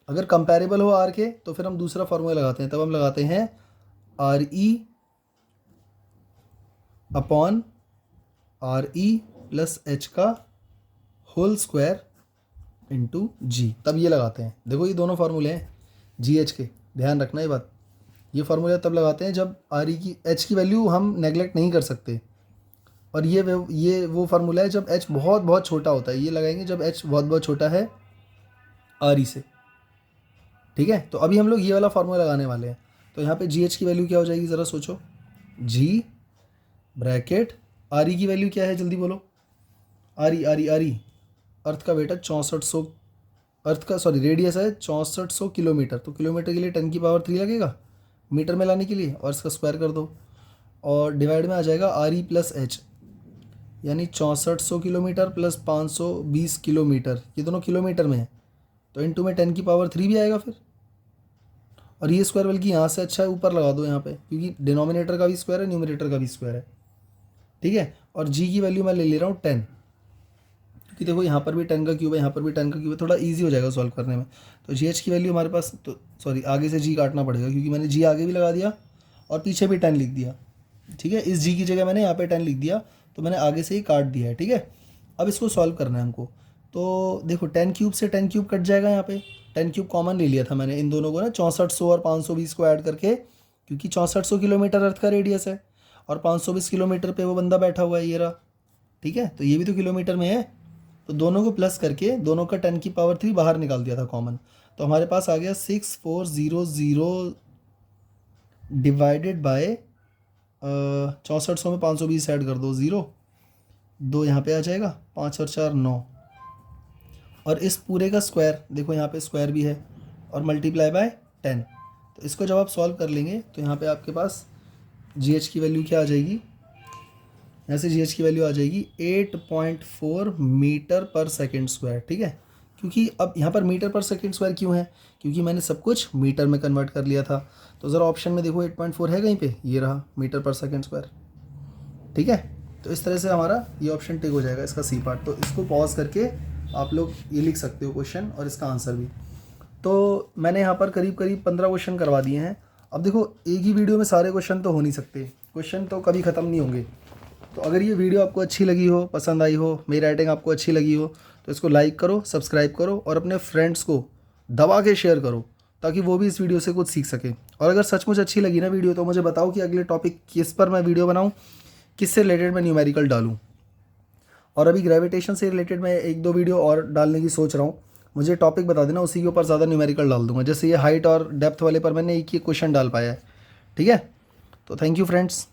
अगर कंपैरेबल हो आर के तो फिर हम दूसरा फार्मूला लगाते हैं, तब हम लगाते हैं R E upon R E plus H का होल स्क्वायर इंटू जी, तब ये लगाते हैं। देखो ये दोनों फार्मूले हैं जी एच के, ध्यान रखना ये बात। ये फार्मूला तब लगाते हैं जब आर ई की, एच की वैल्यू हम नेगलेक्ट नहीं कर सकते, और ये वो फार्मूला है जब एच बहुत बहुत छोटा होता है, ये लगाएंगे जब एच बहुत बहुत छोटा है आर ई से, ठीक है। तो अभी हम लोग ये वाला फार्मूला लगाने वाले हैं। तो यहाँ पे जी एच की वैल्यू क्या हो जाएगी ज़रा सोचो? जी ब्रैकेट आर ई की वैल्यू क्या है, जल्दी बोलो? आर ई अर्थ का वेट है 6400, अर्थ का सॉरी रेडियस है 6400 किलोमीटर, तो किलोमीटर के लिए 10⁻³ लगेगा मीटर में लाने के लिए, और इसका स्क्वायर कर दो और डिवाइड में आ जाएगा RE+H, यानी 6400 किलोमीटर प्लस 520 किलोमीटर, ये दोनों किलोमीटर में है, तो इनटू में 10⁻³ भी आएगा फिर। और ये स्क्वायर बल्कि यहाँ से अच्छा है ऊपर लगा दो यहाँ पे, क्योंकि डिनोमिनेटर का भी स्क्वायर है न्यूमरेटर का भी स्क्वायर है, ठीक है। और जी की वैल्यू मैं ले रहा हूँ 10, क्योंकि देखो यहाँ पर भी 10 का क्यूब है, यहाँ पर भी 10 का क्यूब है, थोड़ा ईजी हो जाएगा सॉल्व करने में। तो GH की वैल्यू हमारे पास, तो सॉरी आगे से जी काटना पड़ेगा, क्योंकि मैंने जी आगे भी लगा दिया और पीछे भी 10 लिख दिया, ठीक है। इस जी की जगह मैंने यहाँ पे 10 लिख दिया, तो मैंने आगे से ही काट दिया है, ठीक है। अब इसको सॉल्व करना है हमको, तो देखो 10 क्यूब से 10 क्यूब कट जाएगा, यहाँ पे 10 क्यूब कॉमन ले लिया था मैंने इन दोनों को ना, 6400 और 520 को ऐड करके, क्योंकि 6400 किलोमीटर अर्थ का रेडियस है और 520 किलोमीटर पे वो बंदा बैठा हुआ है, ये रहा, ठीक है। तो ये भी तो किलोमीटर में है, तो दोनों को प्लस करके दोनों का 10⁻³ बाहर निकाल दिया था कॉमन, तो हमारे पास आ गया 6400 डिवाइडेड बाय 6400 में 520 ऐड कर दो, 0 2 यहाँ पे आ जाएगा, 5 और 4 9, और इस पूरे का स्क्वायर देखो यहाँ पे स्क्वायर भी है, और मल्टीप्लाई बाय 10। तो इसको जब आप सॉल्व कर लेंगे तो यहाँ पे आपके पास GH की वैल्यू क्या आ जाएगी, यहाँ से GH की वैल्यू आ जाएगी 8.4 मीटर पर सेकेंड स्क्वायर, ठीक है। क्योंकि अब यहाँ पर मीटर पर सेकेंड स्क्वायर क्यों है, क्योंकि मैंने सब कुछ मीटर में कन्वर्ट कर लिया था। तो ज़रा ऑप्शन में देखो 8.4 है कहीं पे, ये रहा मीटर पर सेकेंड स्क्वायर, ठीक है। तो इस तरह से हमारा ये ऑप्शन टिक हो जाएगा, इसका सी पार्ट। तो इसको पॉज करके आप लोग ये लिख सकते हो क्वेश्चन और इसका आंसर भी। तो मैंने यहाँ पर करीब करीब 15 क्वेश्चन करवा दिए हैं। अब देखो एक ही वीडियो में सारे क्वेश्चन तो हो नहीं सकते, क्वेश्चन तो कभी ख़त्म नहीं होंगे। तो अगर ये वीडियो आपको अच्छी लगी हो, पसंद आई हो, मेरी राइटिंग आपको अच्छी लगी हो, तो इसको लाइक करो, सब्सक्राइब करो और अपने फ्रेंड्स को दबा के शेयर करो, ताकि वो भी इस वीडियो से कुछ सीख सके। और अगर सचमुच अच्छी लगी ना वीडियो, तो मुझे बताओ कि अगले टॉपिक किस पर मैं वीडियो बनाऊँ, किससे रिलेटेड मैं न्यूमेरिकल डालूँ। और अभी ग्रेविटेशन से रिलेटेड मैं 1-2 वीडियो और डालने की सोच रहा हूँ, मुझे टॉपिक बता देना, उसी के ऊपर ज़्यादा न्यूमेरिकल डाल दूँगा। जैसे ये हाइट और डेप्थ वाले पर मैंने एक ही क्वेश्चन डाल पाया है, ठीक है। तो थैंक यू फ्रेंड्स।